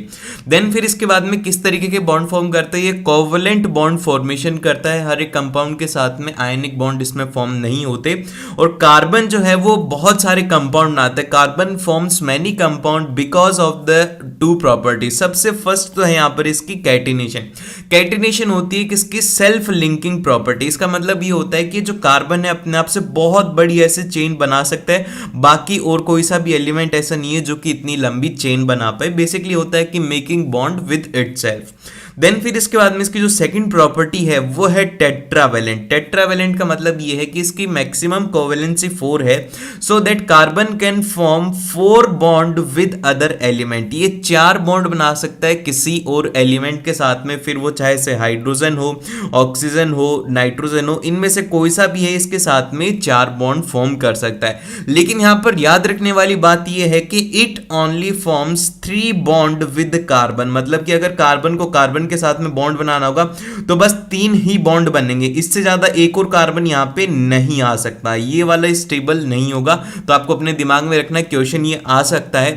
देन फिर इसके बाद में किस तरीके के बॉन्ड फॉर्म करता है, ये कोवलेंट बॉन्ड फॉर्मेशन करता है, हर एक कंपाउंड के साथ में आयनिक बॉन्ड इसमें फॉर्म नहीं होते। और कार्बन जो है वो बहुत सारे कंपाउंड बनाता है, carbon forms many compound because of the 2 properties. सबसे फर्स्ट तो है यहाँ पर इसकी कैटिनेशन। कैटिनेशन होती है किसकी, सेल्फ लिंकिंग प्रॉपर्टी। इसका मतलब ये होता है कि जो कार्बन है अपने आप से बहुत बड़ी ऐसे चेन बना सकता है, बाकी और कोई सा भी एलिमेंट ऐसा नहीं है जो कि इतनी लंबी चेन बना पाए। बेसिकली होता है कि making bond with itself. Then फिर इसके बाद में इसकी जो सेकंड प्रॉपर्टी है वो है टेट्रावेलेंट। टेट्रावेलेंट का मतलब ये है कि इसकी मैक्सिमम कोवेलेंसी 4 है, so that carbon can form 4 bond with other element. ये 4 बॉन्ड बना सकता है किसी और एलिमेंट के साथ में, फिर वो चाहे से हाइड्रोजन हो, ऑक्सीजन हो, नाइट्रोजन हो, इनमें से कोई सा भी है इसके साथ में 4 बॉन्ड फॉर्म कर सकता है। लेकिन यहां पर याद रखने वाली बात यह है कि it only forms 3 bond with carbon. मतलब कि अगर कार्बन को कार्बन के साथ में बॉन्ड बनाना होगा तो बस 3 ही बॉन्ड बनेंगे, इससे ज्यादा एक और कार्बन यहां पे नहीं आ सकता, ये वाला स्टेबल नहीं होगा। तो आपको अपने दिमाग में रखना, क्वेश्चन ये आ सकता है।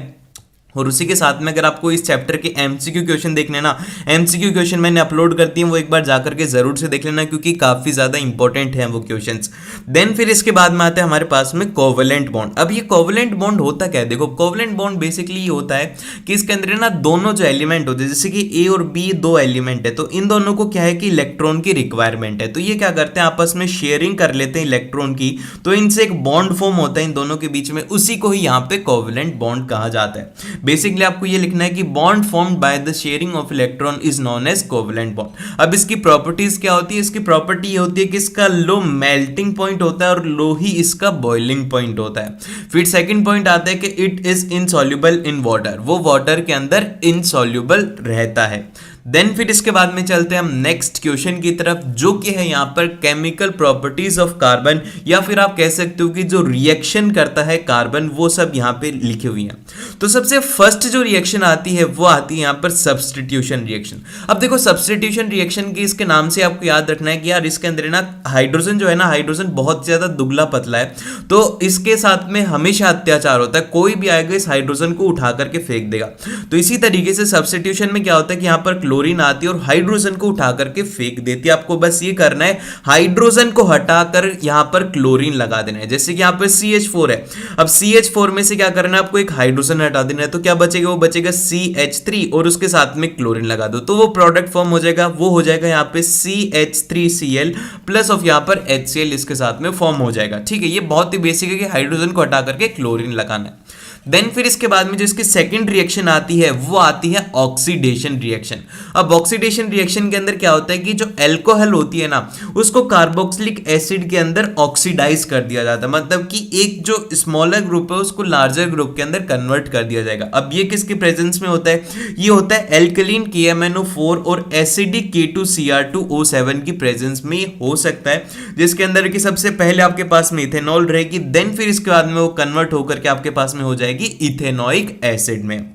और उसी के साथ में अगर आपको इस चैप्टर के एमसीक्यू क्वेश्चन देखने ना, एमसीक्यू क्वेश्चन मैंने अपलोड करती हूँ, वो एक बार जाकर के जरूर से देख लेना क्योंकि काफी ज्यादा इंपॉर्टेंट है वो क्वेश्चंस। देन फिर इसके बाद में आते हैं हमारे पास में कोवेलेंट बॉन्ड। अब ये कोवेलेंट बॉन्ड होता क्या है, देखो कोवेलेंट बॉन्ड बेसिकली ये होता है कि इसके अंदर ना दोनों जो एलिमेंट होते हैं, जैसे कि ए और बी दो एलिमेंट है, तो इन दोनों को क्या है कि इलेक्ट्रॉन की रिक्वायरमेंट है, तो ये क्या करते हैं आपस में शेयरिंग कर लेते हैं इलेक्ट्रॉन की, तो इनसे एक बॉन्ड फॉर्म होता है इन दोनों के बीच में, उसी को ही यहाँ पे कोवेलेंट बॉन्ड कहा जाता है। बेसिकली आपको ये लिखना है कि bond formed by the sharing of electron is known as covalent bond. अब इसकी प्रॉपर्टीज क्या होती है, इसकी प्रॉपर्टी ये होती है कि इसका लो मेल्टिंग पॉइंट होता है और लो ही इसका बॉइलिंग पॉइंट होता है। फिर सेकंड पॉइंट आता है कि it is insoluble in water, वो वाटर के अंदर इनसॉल्युबल रहता है। देन फिर इसके बाद में चलते हैं हम नेक्स्ट क्वेश्चन की तरफ, जो कि है यहाँ पर केमिकल प्रॉपर्टीज ऑफ कार्बन, या फिर आप कह सकते हो कि जो रिएक्शन करता है कार्बन, वो सब यहाँ पे लिखी हुई है। तो सबसे फर्स्ट जो रिएक्शन आती है वो आती है यहाँ पर सब्स्टिट्यूशन रिएक्शन। अब देखो सब्स्टिट्यूशन रिएक्शन की इसके नाम से आपको याद रखना है कि यार इसके अंदर ना हाइड्रोजन जो है ना, हाइड्रोजन बहुत ज्यादा दुबला पतला है, तो इसके साथ में हमेशा अत्याचार होता है, कोई भी आएगा इस हाइड्रोजन को उठा करके फेंक देगा। तो इसी तरीके से सब्स्टिट्यूशन में क्या होता है कि यहाँ पर क्लोरीन आती है और हाइड्रोजन को उठा करके फेंक देती है। आपको बस ये करना है, हाइड्रोजन को हटाकर यहां पर क्लोरीन लगा देना है। जैसे कि यहां पर CH4 है, अब CH4 में से क्या करना है आपको, एक हाइड्रोजन हटा देना है, तो क्या बचेगा, वो बचेगा CH3 और उसके साथ में क्लोरीन लगा दो, तो वो प्रोडक्ट फॉर्म हो जाएगा, वो हो जाएगा यहाँ पे CH3Cl प्लस ऑफ यहाँ पर HCl इसके साथ में फॉर्म हो जाएगा। ठीक है, ये बहुत ही बेसिक है कि हाइड्रोजन को हटा करके क्लोरीन लगाना है। देन फिर इसके बाद में जो इसकी सेकंड रिएक्शन आती है वो आती है ऑक्सीडेशन रिएक्शन। अब ऑक्सीडेशन रिएक्शन के अंदर क्या होता है कि जो अल्कोहल होती है ना, उसको कार्बोक्सिलिक एसिड के अंदर ऑक्सीडाइज कर दिया जाता है, मतलब कि एक जो स्मॉलर ग्रुप है उसको लार्जर ग्रुप के अंदर कन्वर्ट कर दिया जाएगा। अब ये किसके प्रेजेंस में होता है, ये होता है एल्कलीन KMnO4 और एसिडिक K2Cr2O7 की प्रेजेंस में हो सकता है, जिसके अंदर कि सबसे पहले आपके पास में इथेनॉल रहेगी, देन फिर इसके बाद में वो कन्वर्ट होकर के आपके पास में हो जाएगी इथेनोइक एसिड में।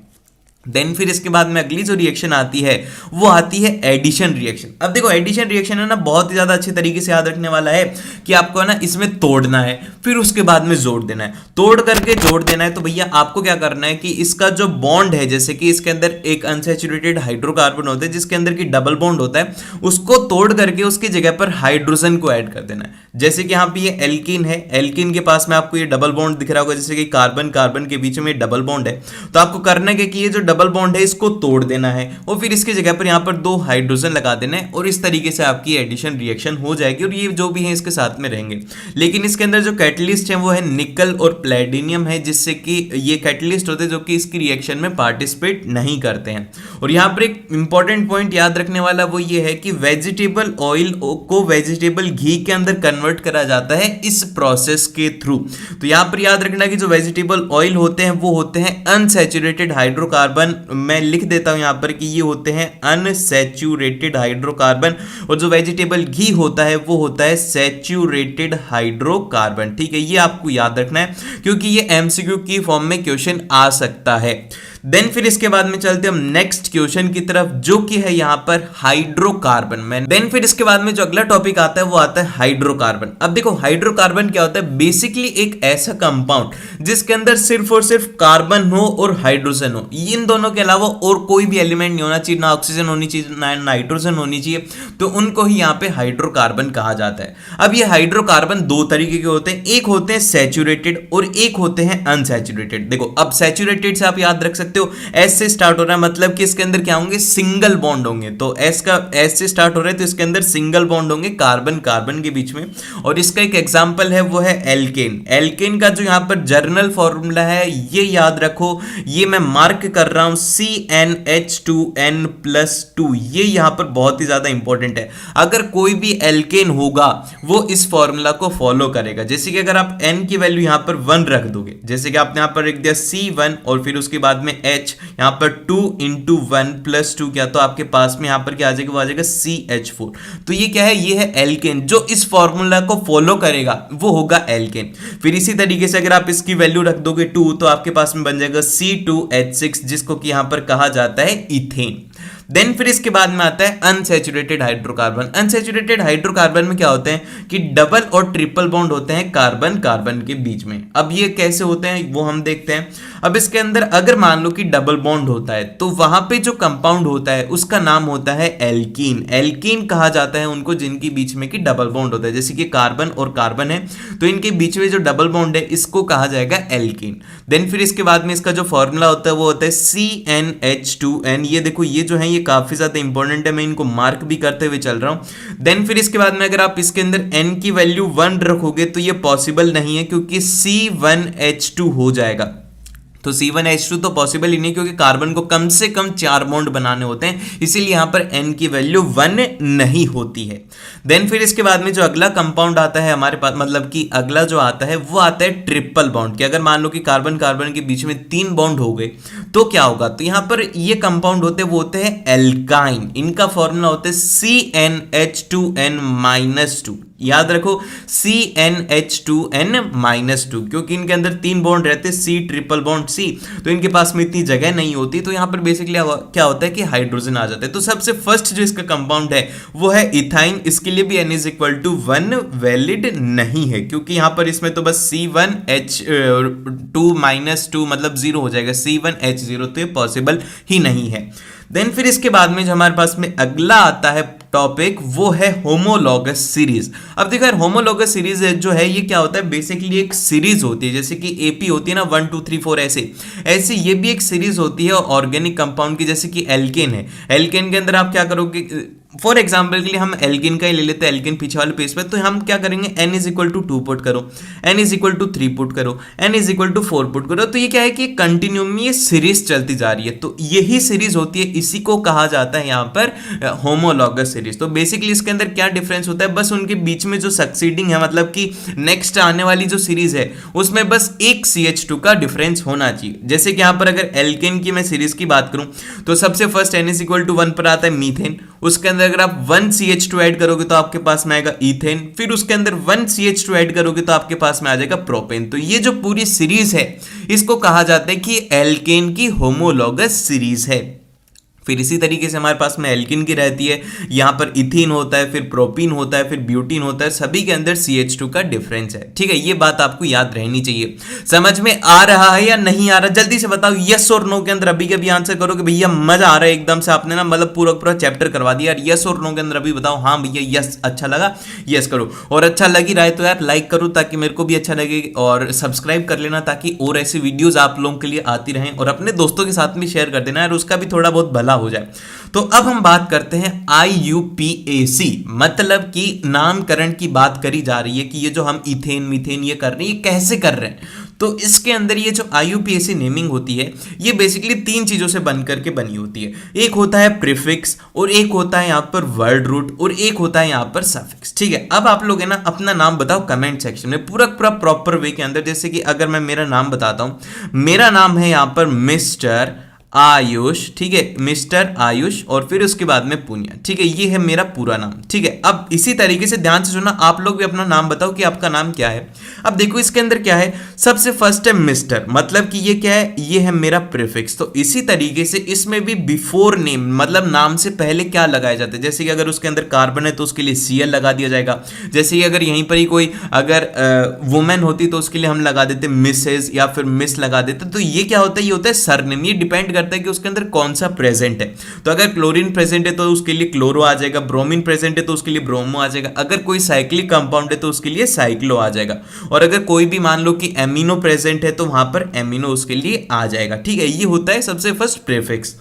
देन फिर इसके बाद में अगली जो रिएक्शन आती है वो आती है एडिशन रिएक्शन। अब देखो एडिशन रिएक्शन है ना, बहुत ही ज्यादा अच्छे तरीके से याद रखने वाला है कि आपको ना इसमें तोड़ना है, फिर उसके बाद में जोड़ देना है, तोड़ करके जोड़ देना है। तो भैया आपको क्या करना है कि इसका जो बॉन्ड है, जैसे कि इसके अंदर एक अनसैचुरेटेड हाइड्रोकार्बन होता है जिसके अंदर की डबल बॉन्ड होता है, उसको तोड़ करके उसकी जगह पर हाइड्रोजन को ऐड कर देना है। जैसे कि यहाँ पे ये एल्कीन है, एल्कीन के पास में आपको ये डबल बॉन्ड दिख रहा होगा, जैसे कि कार्बन कार्बन के बीच में डबल बॉन्ड है, तो आपको करना है कि ये जो डबल बॉन्ड है इसको तोड़ देना है और फिर इसकी जगह पर यहाँ पर दो हाइड्रोजन लगा देना है और इस तरीके से आपकी एडिशन रिएक्शन हो जाएगी और ये जो भी है इसके साथ में रहेंगे। लेकिन इसके अंदर जो कैटलिस्ट है वो है निकल और प्लेटिनियम है, जिससे कि ये कैटलिस्ट होते हैं जो कि इसकी रिएक्शन में पार्टिसिपेट नहीं करते हैं। और यहाँ पर एक इंपॉर्टेंट पॉइंट याद रखने वाला वो ये है कि वेजिटेबल ऑयल को वेजिटेबल घी के अंदर कन्वर्ट करा जाता है इस प्रोसेस के थ्रू। तो यहाँ पर याद रखना कि जो वेजिटेबल ऑयल होते हैं वो होते हैं अनसैचुरेटेड हाइड्रोकार्बन, मैं लिख देता हूं यहां पर कि ये होते हैं अनसैचुरेटेड हाइड्रोकार्बन, और जो वेजिटेबल घी होता है वो होता है सैचुरेटेड हाइड्रोकार्बन। ठीक है, ये आपको याद रखना है क्योंकि ये एमसीक्यू की फॉर्म में क्वेश्चन आ सकता है। देन फिर इसके बाद में चलते हम नेक्स्ट क्वेश्चन की तरफ, जो कि है यहां पर हाइड्रोकार्बन में। देन फिर इसके बाद में जो अगला टॉपिक आता है वो आता है हाइड्रोकार्बन। अब देखो हाइड्रोकार्बन क्या होता है, बेसिकली एक ऐसा कंपाउंड जिसके अंदर सिर्फ और सिर्फ कार्बन हो और हाइड्रोजन हो, इन दोनों के अलावा और कोई भी एलिमेंट नहीं होना चाहिए, ना ऑक्सीजन होनी चाहिए ना नाइट्रोजन होनी चाहिए, तो उनको ही यहाँ पे हाइड्रोकार्बन कहा जाता है। अब ये हाइड्रोकार्बन दो तरीके के होते हैं, एक होते हैं सैचुरेटेड और एक होते हैं अनसैचुरेटेड। देखो अब सैचुरेटेड से आप याद रख सकते हो, एस से स्टार्ट हो रहा है, मतलब कि इसके अंदर क्या होंगे, सिंगल बॉन्ड होंगे। तो एस से स्टार्ट हो रहा है तो इसके अंदर सिंगल बॉन्ड होंगे कार्बन कार्बन के बीच में। और इसका एक एग्जांपल है वो है एल्केन। एल्केन का जो यहाँ पर जर्नल फॉर्मूला है ये याद रखो, ये मैं मार्क कर रहा हूं CnH2n+2, ये यहां पर बहुत ही ज्यादा इंपॉर्टेंट है। अगर कोई भी एल्केन होगा वो इस फॉर्मूला को फॉलो करेगा। जैसे कि अगर आप n की वैल्यू यहां पर 1 रख दोगे, जैसे कि आपने यहां पर रख दिया C1 और फिर उसके बाद में H, यहां पर 2 × 1+2 क्या, तो आपके पास में यहां पर क्या आ जाएगा, वो आ जाएगा CH4। तो ये क्या है, ये है एल्केन, जो इस फॉर्मूला को फॉलो करेगा वो होगा एल्केन। फिर इसी तरीके से अगर आप इसकी वैल्यू रख दोगे 2 तो आपके पास में बन जाएगा C2H6, जिसको कि यहां पर कहा जाता है इथेन। देन फिर इसके बाद में आता है अनसैचुरेटेड हाइड्रोकार्बन। अनसैचुरेटेड हाइड्रोकार्बन में क्या होते हैं कि डबल और ट्रिपल बॉन्ड होते हैं कार्बन कार्बन के बीच में। अब ये कैसे होते हैं वो हम देखते हैं। अब इसके अंदर अगर मान लो कि डबल बॉन्ड होता है तो वहां पे जो कंपाउंड होता है उसका नाम होता है एल्कीन। एल्कीन कहा जाता है उनको जिनके बीच में कि डबल बॉन्ड होता है, जैसे कि कार्बन और कार्बन है तो इनके बीच में जो डबल बॉन्ड है इसको कहा जाएगा एल्कीन। देन फिर इसके बाद में इसका जो फॉर्मूला होता है वो होता है CnH2n। ये देखो ये जो है ये काफी ज्यादा इंपॉर्टेंट है, मैं इनको मार्क भी करते हुए चल रहा हूं। देन फिर इसके बाद में अगर आप इसके अंदर n की वैल्यू 1 रखोगे तो ये पॉसिबल नहीं है क्योंकि C1H2 हो जाएगा। तो C1H2 तो पॉसिबल ही नहीं क्योंकि कार्बन को कम से कम 4 बॉन्ड बनाने होते हैं, इसीलिए यहां पर n की वैल्यू 1 नहीं होती है। देन फिर इसके बाद में जो अगला कंपाउंड आता है हमारे पास, मतलब कि अगला जो आता है वो आता है ट्रिपल बॉन्ड। कि अगर मान लो कि कार्बन कार्बन के बीच में 3 बॉन्ड हो गए तो क्या होगा, तो यहां पर ये कंपाउंड होते हैं वो होते हैं एल्काइन। इनका फॉर्मूला होता है CnH2n-2। याद रखो CnH2n-2 क्योंकि इनके अंदर 3 बॉन्ड रहते हैं C ट्रिपल बॉन्ड C, तो इनके पास में इतनी जगह नहीं होती, तो यहां पर बेसिकली क्या होता है कि हाइड्रोजन आ जाता है। तो सबसे फर्स्ट जो इसका कंपाउंड है वो है इथाइन। इसके लिए भी n=1 वैलिड नहीं है क्योंकि यहां पर इसमें तो बस C1H2-2 मतलब 0 हो जाएगा, C1H0, तो ये पॉसिबल ही नहीं है। देन फिर इसके बाद में जो हमारे पास में अगला आता है टॉपिक वो है होमोलॉगस सीरीज। अब देखो यार होमोलॉगस सीरीज जो है ये क्या होता है, बेसिकली एक सीरीज होती है, जैसे कि एपी होती है ना 1 2 3 4 ऐसे ये भी एक सीरीज होती है ऑर्गेनिक कंपाउंड की, जैसे कि एल्केन है। एल्केन के अंदर आप क्या करोगे, फॉर एग्जाम्पल के लिए हम एल्किन का ही ले लेते हैं, एल्किन पीछे वाले पेज पे, तो हम क्या करेंगे n=2 पुट करो, n=3 पुट करो, n=4 पुट करो। तो ये क्या है कि कंटिन्यूम में ये सीरीज चलती जा रही है, तो यही सीरीज होती है, इसी को कहा जाता है यहाँ पर होमोलॉगस सीरीज। तो बेसिकली इसके अंदर क्या डिफरेंस होता है, बस उनके बीच में जो सक्सीडिंग है, मतलब कि नेक्स्ट आने वाली जो सीरीज है उसमें बस एक CH2 का डिफरेंस होना चाहिए। जैसे कि यहाँ पर अगर एल्केन की मैं सीरीज की बात करूं तो सबसे फर्स्ट n=1 पर आता है मीथेन, उसके अंदर अगर आप 1 CH2 ऐड करोगे तो आपके पास में आएगा ईथेन, फिर उसके अंदर 1 CH2 ऐड करोगे तो आपके पास में आ जाएगा प्रोपेन। तो ये जो पूरी सीरीज है इसको कहा जाता है कि एल्केन की होमोलॉगस सीरीज है। फिर इसी तरीके से हमारे पास में एल्किन की रहती है, यहाँ पर इथीन होता है, फिर प्रोपीन होता है, फिर ब्यूटीन होता है, सभी के अंदर CH2 का डिफरेंस है। ठीक है, ये बात आपको याद रहनी चाहिए। समझ में आ रहा है या नहीं आ रहा, जल्दी से बताओ यस और नो के अंदर अभी कभी आंसर करो कि भैया मजा आ रहा है एकदम से, आपने ना मतलब पूरा चैप्टर करवा दिया यार। यस और नो के अंदर अभी बताओ हाँ भैया यस अच्छा लगा, यस करो, और अच्छा लग ही रहा है तो यार लाइक करो ताकि मेरे को भी अच्छा लगे, और सब्सक्राइब कर लेना ताकि और ऐसी वीडियोज आप लोगों के लिए आती रहें, और अपने दोस्तों के साथ भी शेयर कर देना यार, उसका भी थोड़ा बहुत भला हो जाए। तो अब हम बात करते हैं IUPAC, मतलब कि नामकरण की बात करी जा रही है कि ये जो हम इथेन मीथेन ये कर रहे हैं ये कैसे कर रहे हैं। तो इसके अंदर ये जो IUPAC नेमिंग होती है ये बेसिकली 3 चीजों से बन करके बनी होती है। एक होता है प्रीफिक्स, और एक होता है यहाँ पर वर्ड रूट, और एक होता है यहाँ पर सफिक्स। ठीक है, अब आप लोग है ना अपना नाम बताओ कमेंट सेक्शन में पूरा प्रॉपर वे के अंदर। जैसे कि अगर मैं मेरा नाम बताता हूं, मेरा नाम है यहाँ पर मिस्टर आयुष, ठीक है, मिस्टर आयुष, और फिर उसके बाद में पुनिया। ठीक है, ये है मेरा पूरा नाम। ठीक है, अब इसी तरीके से ध्यान से सुनना, आप लोग भी अपना नाम बताओ कि आपका नाम क्या है। अब देखो इसके अंदर क्या है, सबसे फर्स्ट है मिस्टर, मतलब कि ये क्या है, ये है मेरा प्रीफिक्स। तो इसी तरीके से इसमें भी बिफोर नेम, मतलब नाम से पहले क्या लगाया जाता है, जैसे कि अगर उसके अंदर कार्बन है तो उसके लिए Cl लगा दिया जाएगा। जैसे कि अगर यहीं पर ही कोई अगर वुमेन होती तो उसके लिए हम लगा देते मिसेज या फिर मिस लगा देते। तो ये क्या होता है, ये होता है सरनेम, ये डिपेंड करता है कि उसके अंदर कौन सा प्रेजेंट है। तो अगर क्लोरीन प्रेजेंट है तो उसके लिए क्लोरो आ जाएगा, ब्रोमीन प्रेजेंट है तो उसके लिए ब्रोमो आ जाएगा, अगर कोई साइक्लिक कंपाउंड है तो उसके लिए साइक्लो आ जाएगा, और अगर कोई भी मान लो कि एमिनो प्रेजेंट है तो वहां पर एमिनो उसके लिए आ जाएगा। ठीक है, ये होता है सबसे फर्स्ट प्रीफिक्स।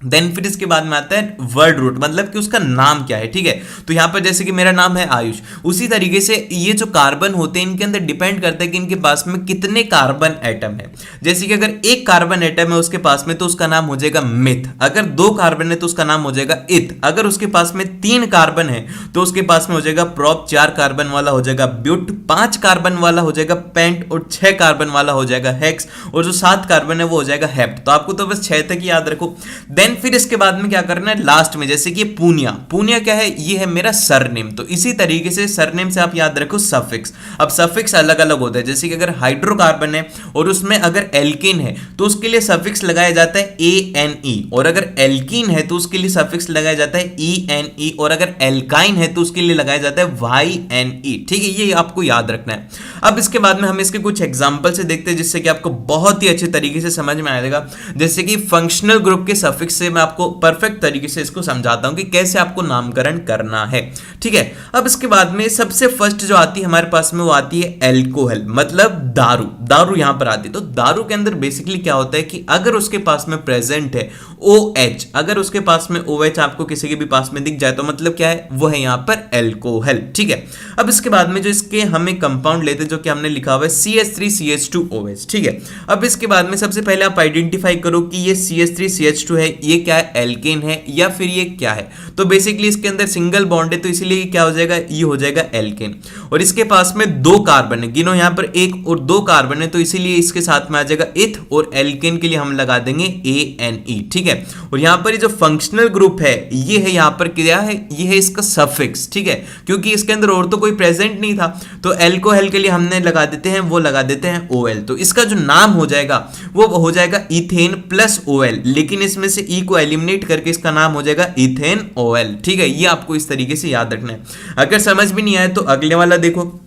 देन फिर इसके बाद में आता है वर्ड रूट, मतलब कि उसका नाम क्या है। ठीक है, तो यहां पर जैसे कि मेरा नाम है आयुष, उसी तरीके से ये जो कार्बन होते हैं इनके अंदर डिपेंड करता है कि इनके पास में कितने कार्बन एटम है। जैसे कि अगर एक कार्बन एटम है उसके पास में तो उसका नाम हो जाएगा मिथ, अगर 2 कार्बन है तो उसका नाम हो जाएगा इथ, अगर उसके पास में 3 कार्बन है तो उसके पास में हो जाएगा प्रोप, 4 कार्बन वाला हो जाएगा ब्यूट, 5 कार्बन वाला हो जाएगा पेंट, और 6 कार्बन वाला हो जाएगा हेक्स, और जो 7 कार्बन है वो हो जाएगा हेप्ट। तो आपको तो बस 6 तक ही याद रखो। देन देन फिर इसके बाद में क्या करना है लास्ट में, जैसे कि पूनिया, पूनिया क्या है, ये है मेरा सरनेम। तो इसी तरीके से सरनेम से आप याद रखो सफिक्स। अब सफिक्स अलग अलग होता है, जैसे कि अगर हाइड्रोकार्बन है और उसमें अगर एल्केन है तो उसके लिए सफिक्स लगाया जाता है ANE, और अगर एल्कीन है तो उसके लिए सफिक्स लगाया जाता है ENE, और अगर एल्काइन है तो उसके लिए लगाया जाता है YNE। ठीक है, ये आपको याद रखना है। अब इसके बाद में हम इसके कुछ एग्जांपल से देखते हैं जिससे कि आपको बहुत ही अच्छे तरीके से समझ में आएगा। जैसे कि फंक्शनल ग्रुप के सफिक्स से मैं आपको परफेक्ट तरीके से इसको समझाता हूं कि कैसे आपको नामकरण करना है। ठीक है, अब इसके बाद में सबसे फर्स्ट जो आती है हमारे पास में वो आती है एल्कोहल, मतलब दारू। दारू यहां पर आती है। तो दारू के अंदर बेसिकली क्या होता है कि अगर उसके पास में प्रेजेंट है OH, अगर उसके पास में OH आपको किसी के भी पास में दिख जाए तो मतलब क्या है, वो है यहां पर एल्कोहल। ठीक है, अब इसके बाद में जो इसके हमें कंपाउंड लेते हैं जो कि हमने लिखा हुआ है CH3CH2OH। ठीक है, अब इसके बाद में सबसे पहले आप आइडेंटिफाई करो कि ये CH3CH2 है, ये क्या है, एल्केन है या फिर ये क्या है। तो बेसिकली इसके अंदर सिंगल बॉन्ड है तो इसलिए क्या हो जाएगा, ये हो जाएगा एल्केन। और इसके पास में दो कार्बन है, गिनो यहां पर एक और दो कार्बन है तो इसीलिए इसके साथ में आ जाएगा इथ, और एल्केन के लिए हम लगा देंगे ANE। ठीक है, और यहां पर ये जो फंक्शनल ग्रुप है ये है, यहां पर क्या है, ये है इसका सफिक्स। ठीक है, क्योंकि इसके अंदर और तो कोई प्रेजेंट नहीं था तो एल्कोहल के लिए हमने लगा देते हैं, वो लगा देते हैं OL। तो इसका जो नाम हो जाएगा वो हो जाएगा इथेन प्लस OL, लेकिन इसमें से E को एलिमिनेट करके इसका नाम हो जाएगा इथेन OL। ठीक है, ये आपको इस तरीके से याद रखना है। अगर समझ भी नहीं आया तो अगले वाला देखो।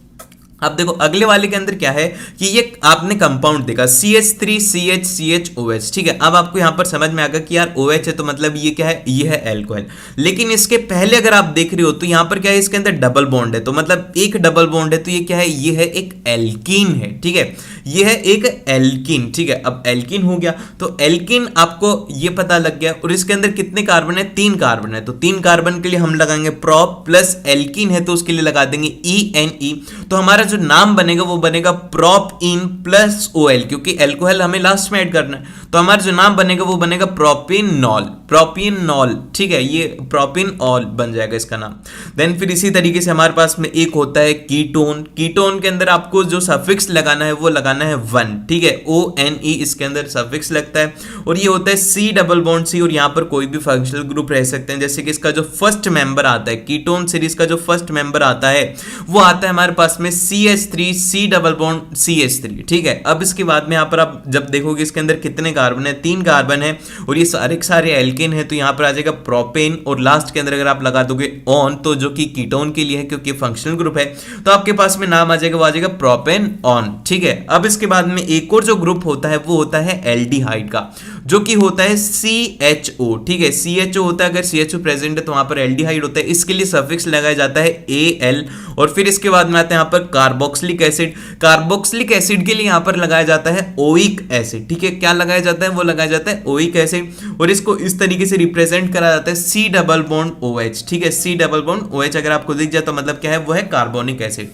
अब देखो अगले वाले के अंदर क्या है कि ये आपने कंपाउंड देखा CH3CHCHOH। ठीक है, अब आपको यहां पर समझ में आएगा कि यार OH है तो मतलब ये क्या है, ये है एल्कोहल। लेकिन इसके पहले अगर आप देख रहे हो तो यहां पर क्या है, इसके अंदर डबल बॉन्ड है, तो मतलब एक डबल बॉन्ड है तो ये क्या है, ये है एक एल्कीन है। ठीक है, ये है एक एल्कीन। ठीक है, अब एल्कीन हो गया तो एल्कीन आपको ये पता लग गया। और इसके अंदर कितने कार्बन है, 3 कार्बन है, तो 3 कार्बन के लिए हम लगाएंगे प्रोप, प्लस एल्कीन है तो उसके लिए लगा देंगे ENE। तो हमारा जो नाम बनेगा वो बनेगा प्रोप इन प्लस OL, क्योंकि एल्कोहल हमें लास्ट में ऐड करना है। तो हमारा जो नाम बनेगा वो बनेगा प्रोपिनॉल, प्रोपिनॉल। ठीक है, ये प्रोपिनॉल बन जाएगा इसका नाम। देन फिर इसी तरीके से हमारे पास में एक होता है कीटोन। कीटोन के अंदर आपको जो सफिक्स लगाना है वो लगाना है 1। ठीक है, ONE इसके अंदर सफिक्स लगता है। और ये होता है C डबल बॉन्ड C, और यहां पर कोई भी फंक्शनल ग्रुप रह सकते हैं। जैसे कि इसका जो फर्स्ट मेंबर आता है, कीटोन सीरीज का जो फर्स्ट मेंबर आता है वो आता है हमारे पास में CH3 C double bond CH3। ठीक है, अब इसके बाद में यहां पर आप जब देखोगे इसके अंदर कितने कार्बन है, 3 कार्बन है, और ये सारे एल्केन है तो यहां पर आ जाएगा प्रोपेन। और लास्ट के अंदर अगर आप लगा दोगे ऑन, तो जो कि कीटोन के लिए है क्योंकि फंक्शनल ग्रुप है, तो आपके पास में नाम आ जाएगा, वो आ जाएगा प्रोपेन ऑन। ठीक है, अब इसके बाद में एक और जो ग्रुप होता है वो होता है एल्डिहाइड का, जो कि होता है CHO। ठीक है, CHO होता है, अगर CHO प्रेजेंट है तो वहां पर एल्डिहाइड होता है, इसके लिए सफिक्स लगाया जाता है AL। और फिर इसके बाद में आते हैं यहां पर कार्बोक्सिलिक एसिड। कार्बोक्सिलिक एसिड के लिए यहां पर लगाया जाता है ओइक एसिड। ठीक है, क्या लगाया जाता है, वो लगाया जाता है ओइक एसिड, और इसको इस तरीके से रिप्रेजेंट करा जाता है C डबल बॉन्ड OH। ठीक है, C डबल बॉन्ड OH अगर आपको दिख जाए तो मतलब क्या है, वो है कार्बोनिक एसिड।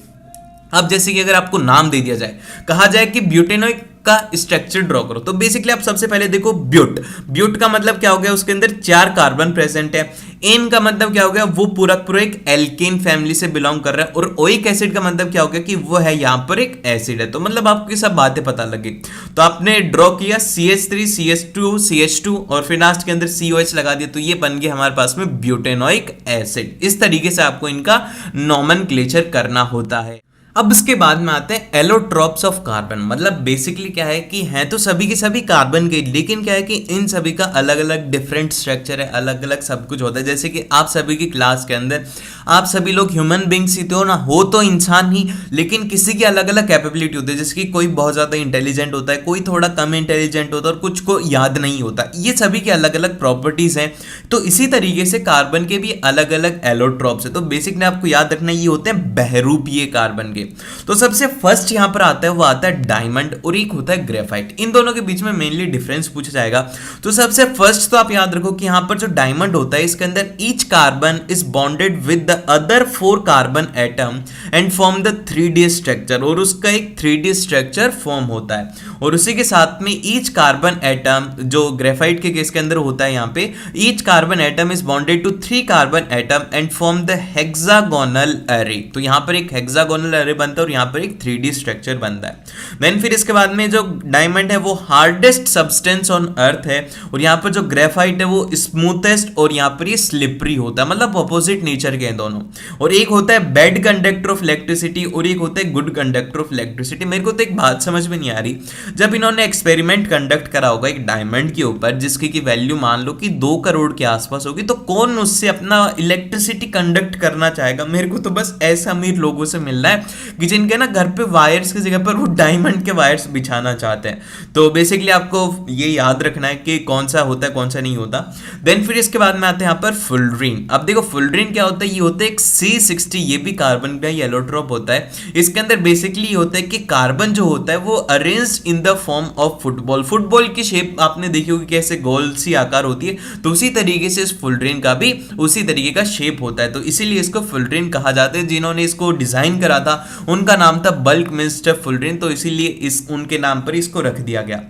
अब जैसे कि अगर आपको नाम दे दिया जाए, कहा जाए कि ब्यूटेनोइक का स्ट्रक्चर ड्रॉ करो, तो बेसिकली आप सबसे पहले देखो ब्यूट। ब्यूट का मतलब क्या हो गया, उसके अंदर 4 कार्बन प्रेजेंट है। एन का मतलब क्या हो गया, वो पूरा एक एल्केन फैमिली से बिलोंग कर रहा है। और ओइक एसिड का मतलब क्या हो गया कि वो है यहां पर एक एसिड है। तो मतलब आपको ये सब बातें पता लगी। तो आपने ड्रॉ किया CH3 CH2 CH2 और फिर लास्ट के अंदर COH लगा दिया, तो ये बन गया हमारे पास में ब्यूटेनोइक एसिड। इस तरीके से आपको इनका नोमेनक्लेचर करना होता है। अब इसके बाद में आते हैं एलोट्रॉप्स ऑफ कार्बन। मतलब बेसिकली क्या है कि हैं तो सभी के सभी कार्बन के, लेकिन क्या है कि इन सभी का अलग अलग डिफरेंट स्ट्रक्चर है, अलग अलग सब कुछ होता है। जैसे कि आप सभी की क्लास के अंदर आप सभी लोग ह्यूमन बींग्स ही तो ना, हो तो इंसान ही, लेकिन किसी की अलग अलग कैपेबिलिटी होती है। जैसे कि कोई बहुत ज़्यादा इंटेलिजेंट होता है, कोई थोड़ा कम इंटेलिजेंट होता है, और कुछ को याद नहीं होता। ये सभी की अलग अलग प्रॉपर्टीज़ हैं। तो इसी तरीके से कार्बन के भी अलग अलग एलोट्रॉप्स है। तो बेसिकली आपको याद रखना, ये होते हैं बहरूपीय कार्बन के। तो सबसे फर्स्ट यहां पर आता है वो आता है डायमंड, और एक होता है ग्रेफाइट। इन दोनों के बीच में मेनली डिफरेंस पूछा जाएगा। तो सबसे फर्स्ट तो आप याद रखो कि यहां पर जो डायमंड होता है इसके अंदर each carbon is bonded with the other 4 carbon atom and form the 3D structure, और उसका एक 3D स्ट्रक्चर फॉर्म होता है। और उसी के साथ में ईच कार्बन एटम, जो ग्रेफाइट के केस के अंदर होता है यहाँ पे, each carbon atom is bonded to 3 carbon atom and form the hexagonal array. तो यहाँ पर एक हेक्सागोनल अरे बनता है और यहाँ पर एक 3D स्ट्रक्चर बनता है। देन फिर इसके बाद में जो डायमंड है वो हार्डेस्ट सब्सटेंस ऑन अर्थ है, और यहाँ पर जो ग्रेफाइट है वो स्मूथेस्ट, और यहाँ पर ये स्लिपरी होता है, मतलब अपोजिट नेचर के हैं दोनों। और एक होता है बैड कंडक्टर ऑफ इलेक्ट्रिसिटी और एक होता है गुड कंडक्टर ऑफ इलेक्ट्रिसिटी। मेरे को तो एक बात समझ में नहीं आ रही, जब इन्होंने एक्सपेरिमेंट कंडक्ट करा होगा एक डायमंड के ऊपर जिसकी की वैल्यू मान लो कि 2 करोड़ के आसपास होगी, तो कौन उससे अपना इलेक्ट्रिसिटी कंडक्ट करना चाहेगा? मेरे को तो बस ऐसे अमीर लोगों से मिलना है कि जिनके ना घर पे वायर्स की जगह पर वो डायमंड के वायर्स बिछाना चाहते हैं। तो बेसिकली आपको ये याद रखना है कि कौन सा होता है कौन सा नहीं होता। देन फिर इसके बाद में आते हैं यहाँ पर फुलरीन। अब देखो फुलरीन क्या होता है, ये होता है एक C60, ये भी कार्बन का येलोट्रॉप होता है। इसके अंदर बेसिकली ये होता है कि कार्बन जो होता है वो arranged in the form of football. Football की शेप आपने देखी होगी कैसे गोल सी आकार होती है, तो उसी तरीके से इस फुलरीन का भी उसी तरीके का शेप होता है, तो इसीलिए इसको फुलरीन कहा जाता है। जिन्होंने इसको डिजाइन करा था उनका नाम था बल्कमिस्टर फुलरीन, तो इसीलिए इस उनके नाम पर इसको रख दिया गया।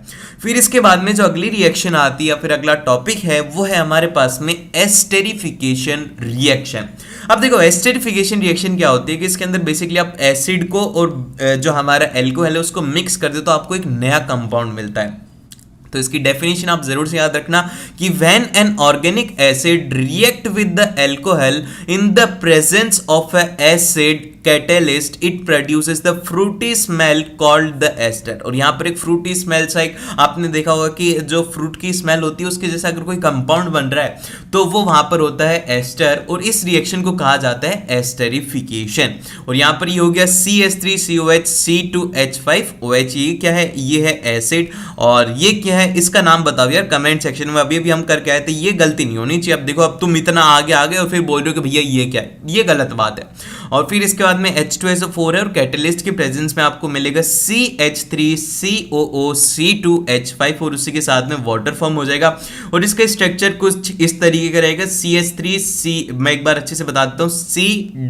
फिर इसके बाद में जो अगली रिएक्शन आती है या फिर अगला टॉपिक है वो है हमारे पास में एस्टेरिफिकेशन रिएक्शन। अब देखो एस्टेरिफिकेशन रिएक्शन क्या होती है कि इसके अंदर बेसिकली आप एसिड को और जो हमारा एल्कोहल है उसको मिक्स कर दे तो आपको एक नया कंपाउंड मिलता है। तो इसकी डेफिनेशन आप जरूर से याद रखना कि when an organic acid react with the alcohol in the presence of a acid catalyst it produces the fruity smell called the ester. और यहाँ पर एक फ्रूटी स्मेल सा एक आपने देखा होगा कि जो फ्रूट की स्मेल होती है उसके जैसा अगर कोई कंपाउंड बन रहा है तो वो वहां पर होता है एस्टर, और इस रिएक्शन को कहा जाता है एस्टेरिफिकेशन। और यहाँ पर ये हो गया CH3COH C2H5OH, ये क्या है? ये है एसिड। और ये क्या है इसका नाम बताओ यार कमेंट सेक्शन में। अभी हम करके आए थे, ये गलती नहीं होनी चाहिए। अब देखो अब तुम इतना आगे आ गए और फिर बोल रहे हो कि भैया ये क्या है, ये गलत बात है। और फिर इसके बाद में H2SO4 है और कैटलिस्ट के प्रेजेंस में आपको मिलेगा CH3COO C2H5 और उसी के साथ में वाटर फॉर्म हो जाएगा। और इसका स्ट्रक्चर कुछ इस तरीके का रहेगा CH3C, मैं एक बार अच्छे से बता देता हूँ, C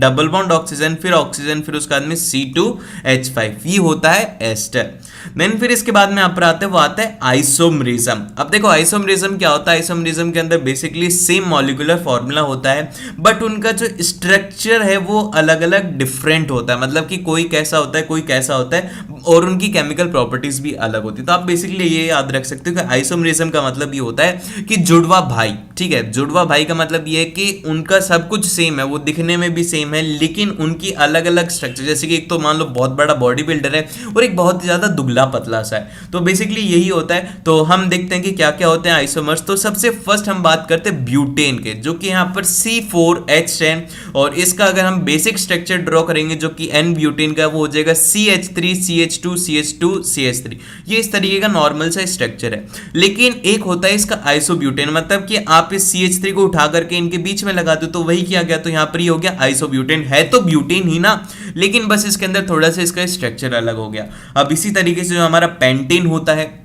डबल बॉन्ड ऑक्सीजन, फिर ऑक्सीजन, फिर उसके बाद में C2H5, ये होता है एस्टर। देन फिर इसके बाद में आप आते हैं वो आता है आइसोमरिज्म। अब देखो आइसोमरिज्म क्या होता है? आइसोमरिज्म के अंदर बेसिकली सेम मॉलिक्यूलर फॉर्मूला होता है बट उनका जो स्ट्रक्चर है वो अलग अलग डिफरेंट होता है, मतलब कि कोई कैसा होता है कोई कैसा होता है, और उनकी केमिकल प्रॉपर्टीज भी अलग होती है। तो आप बेसिकली ये याद रख सकते हो कि आइसोमरिज्म का मतलब ये होता है कि जुड़वा भाई, ठीक है, जुड़वा भाई का मतलब ये है कि उनका सब कुछ सेम है, वो दिखने में भी सेम है लेकिन उनकी अलग अलग स्ट्रक्चर, जैसे कि एक तो मान लो बहुत बड़ा बॉडी बिल्डर है और एक बहुत ज्यादा दुबला पतला सा है, तो बेसिकली यही होता है। तो हम देखते हैं कि क्या क्या होते हैं आइसोमर्स। तो सबसे फर्स्ट हम बात करते हैं ब्यूटेन के, जो कि यहाँ पर C4H10, और इसका अगर हम बेसिक स्ट्रक्चर ड्रॉ करेंगे जो कि N ब्यूटेन का वो हो जाएगा CH3CH2CH2CH3। ये इस तरीके का नॉर्मल सा स्ट्रक्चर है। लेकिन एक होता है इसका आइसोब्यूटेन, मतलब कि आप इस CH3 को उठा करके इनके बीच में लगा दो तो वही किया गया, तो यहाँ पर ये हो गया आइसोब्यूटेन। है तो ब्यूटेन ही ना, लेकिन बस इसके अंदर थोड़ा सा इसका स्ट्रक्चर अलग हो गया। अब इसी तरीके से जो हमारा पेंटेन होता है,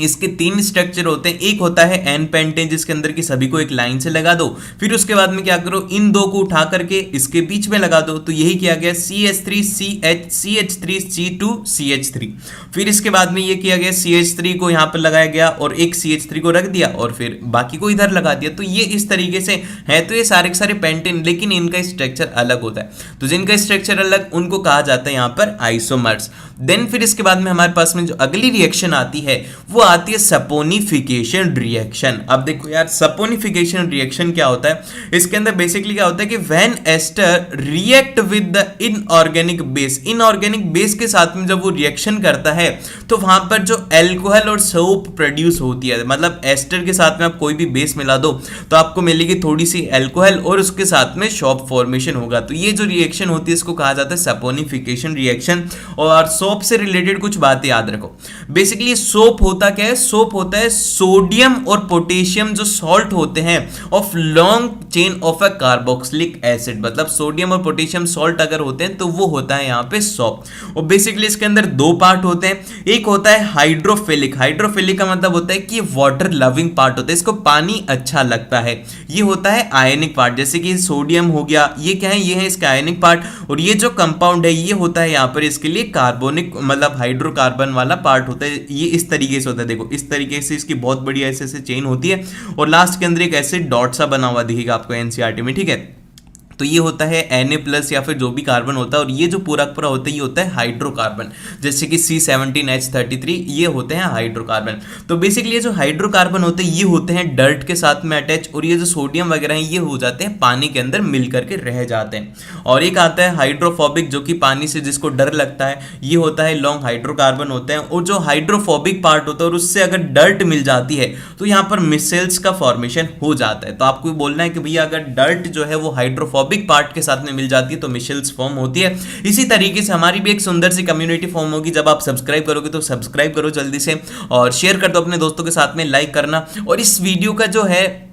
इसके 3 स्ट्रक्चर होते हैं। एक होता है एन पेंटेन जिसके अंदर की सभी को एक लाइन से लगा दो, फिर उसके बाद में क्या करो इन दो को उठा करके इसके बीच में लगा दो, तो यही किया गया CH3CH2CH3। फिर इसके बाद में ये किया गया CH3 को यहाँ पर लगाया गया और एक CH3 को रख दिया और फिर बाकी को इधर लगा दिया। तो ये इस तरीके से है। तो ये सारे के सारे पेंटेन, लेकिन इनका स्ट्रक्चर अलग होता है, तो जिनका स्ट्रक्चर अलग उनको कहा जाता है यहाँ पर आइसोमर्स। देन फिर इसके बाद में हमारे पास में जो अगली रिएक्शन आती है वो आती है सपोनिफिकेशन रिएक्शन। अब देखो यार सपोनिफिकेशन रिएक्शन क्या होता है, इसके अंदर बेसिकली क्या होता है कि when ester react with the inorganic base, inorganic base के साथ में जब वो रिएक्शन करता है तो वहां पर जो एल्कोहल और सोप प्रोड्यूस होती है, मतलब एस्टर के साथ में आप कोई भी बेस मिला दो तो आपको मिलेगी थोड़ी सी एल्कोहल और उसके साथ में सोप फॉर्मेशन होगा। तो ये जो रिएक्शन होती है इसको कहा जाता है सपोनिफिकेशन रिएक्शन। और सोप से रिलेटेड कुछ बातें याद रखो। बेसिकली सोप होता क्या है, सोप होता है सोडियम और पोटेशियम जो सॉल्ट होते हैं of long chain of a carboxylic acid, मतलब सोडियम और पोटेशियम सॉल्ट अगर होते हैं तो वो होता है यहाँ पे सोप। और बेसिकली इसके अंदर दो पार्ट होते हैं, एक होता है हाइड्रोफिलिक, हाइड्रोफिलिक का मतलब होता है कि ये वाटर लविंग पार्ट होता है, इसको पानी अच्छा लगता है। ये होता है आयनिक पार्ट, जैसे कि सोडियम हो गया, ये क्या है, ये है इसका आयनिक पार्ट। और ये जो कंपाउंड है ये होता है यहाँ पर इसके लिए कार्बोनिक, मतलब हाइड्रोकार्बन वाला पार्ट होता है। ये इस तरीके से होता है, देखो इस तरीके से इसकी बहुत बड़ी ऐसे ऐसे चेन होती है और लास्ट के अंदर एक ऐसे डॉट सा बना हुआ दिखेगा आपको एनसीईआरटी में, ठीक है। तो ये होता है Na+ या फिर जो भी कार्बन होता है, और ये जो पूरा पूरा होता है ये होता है हाइड्रोकार्बन, जैसे कि C17H33, ये होते हैं हाइड्रोकार्बन। तो बेसिकली ये जो हाइड्रोकार्बन होते हैं ये होते हैं डर्ट के साथ में अटैच, और ये जो सोडियम वगैरह है ये हो जाते हैं पानी के अंदर मिल करके रह जाते हैं। और एक आता है हाइड्रोफोबिक, जो कि पानी से जिसको डर लगता है, ये होता है लॉन्ग हाइड्रोकार्बन होते हैं। और जो हाइड्रोफोबिक पार्ट होता है और उससे अगर डर्ट मिल जाती है तो यहाँ पर मिसेल्स का फॉर्मेशन हो जाता है। तो आपको बोलना है कि भैया अगर डर्ट जो है वो हाइड्रोफोबिक पार्ट के साथ में मिल जाती है तो मिशेल्स फॉर्म होती है। इसी तरीके से हमारी भी एक सुंदर सी कम्युनिटी फॉर्म होगी। जब आप सब्सक्राइब करोगे तो सब्सक्राइब करो जल्दी से, और शेयर कर दो अपने दोस्तों के साथ में, लाइक करना। और इस वीडियो का जो है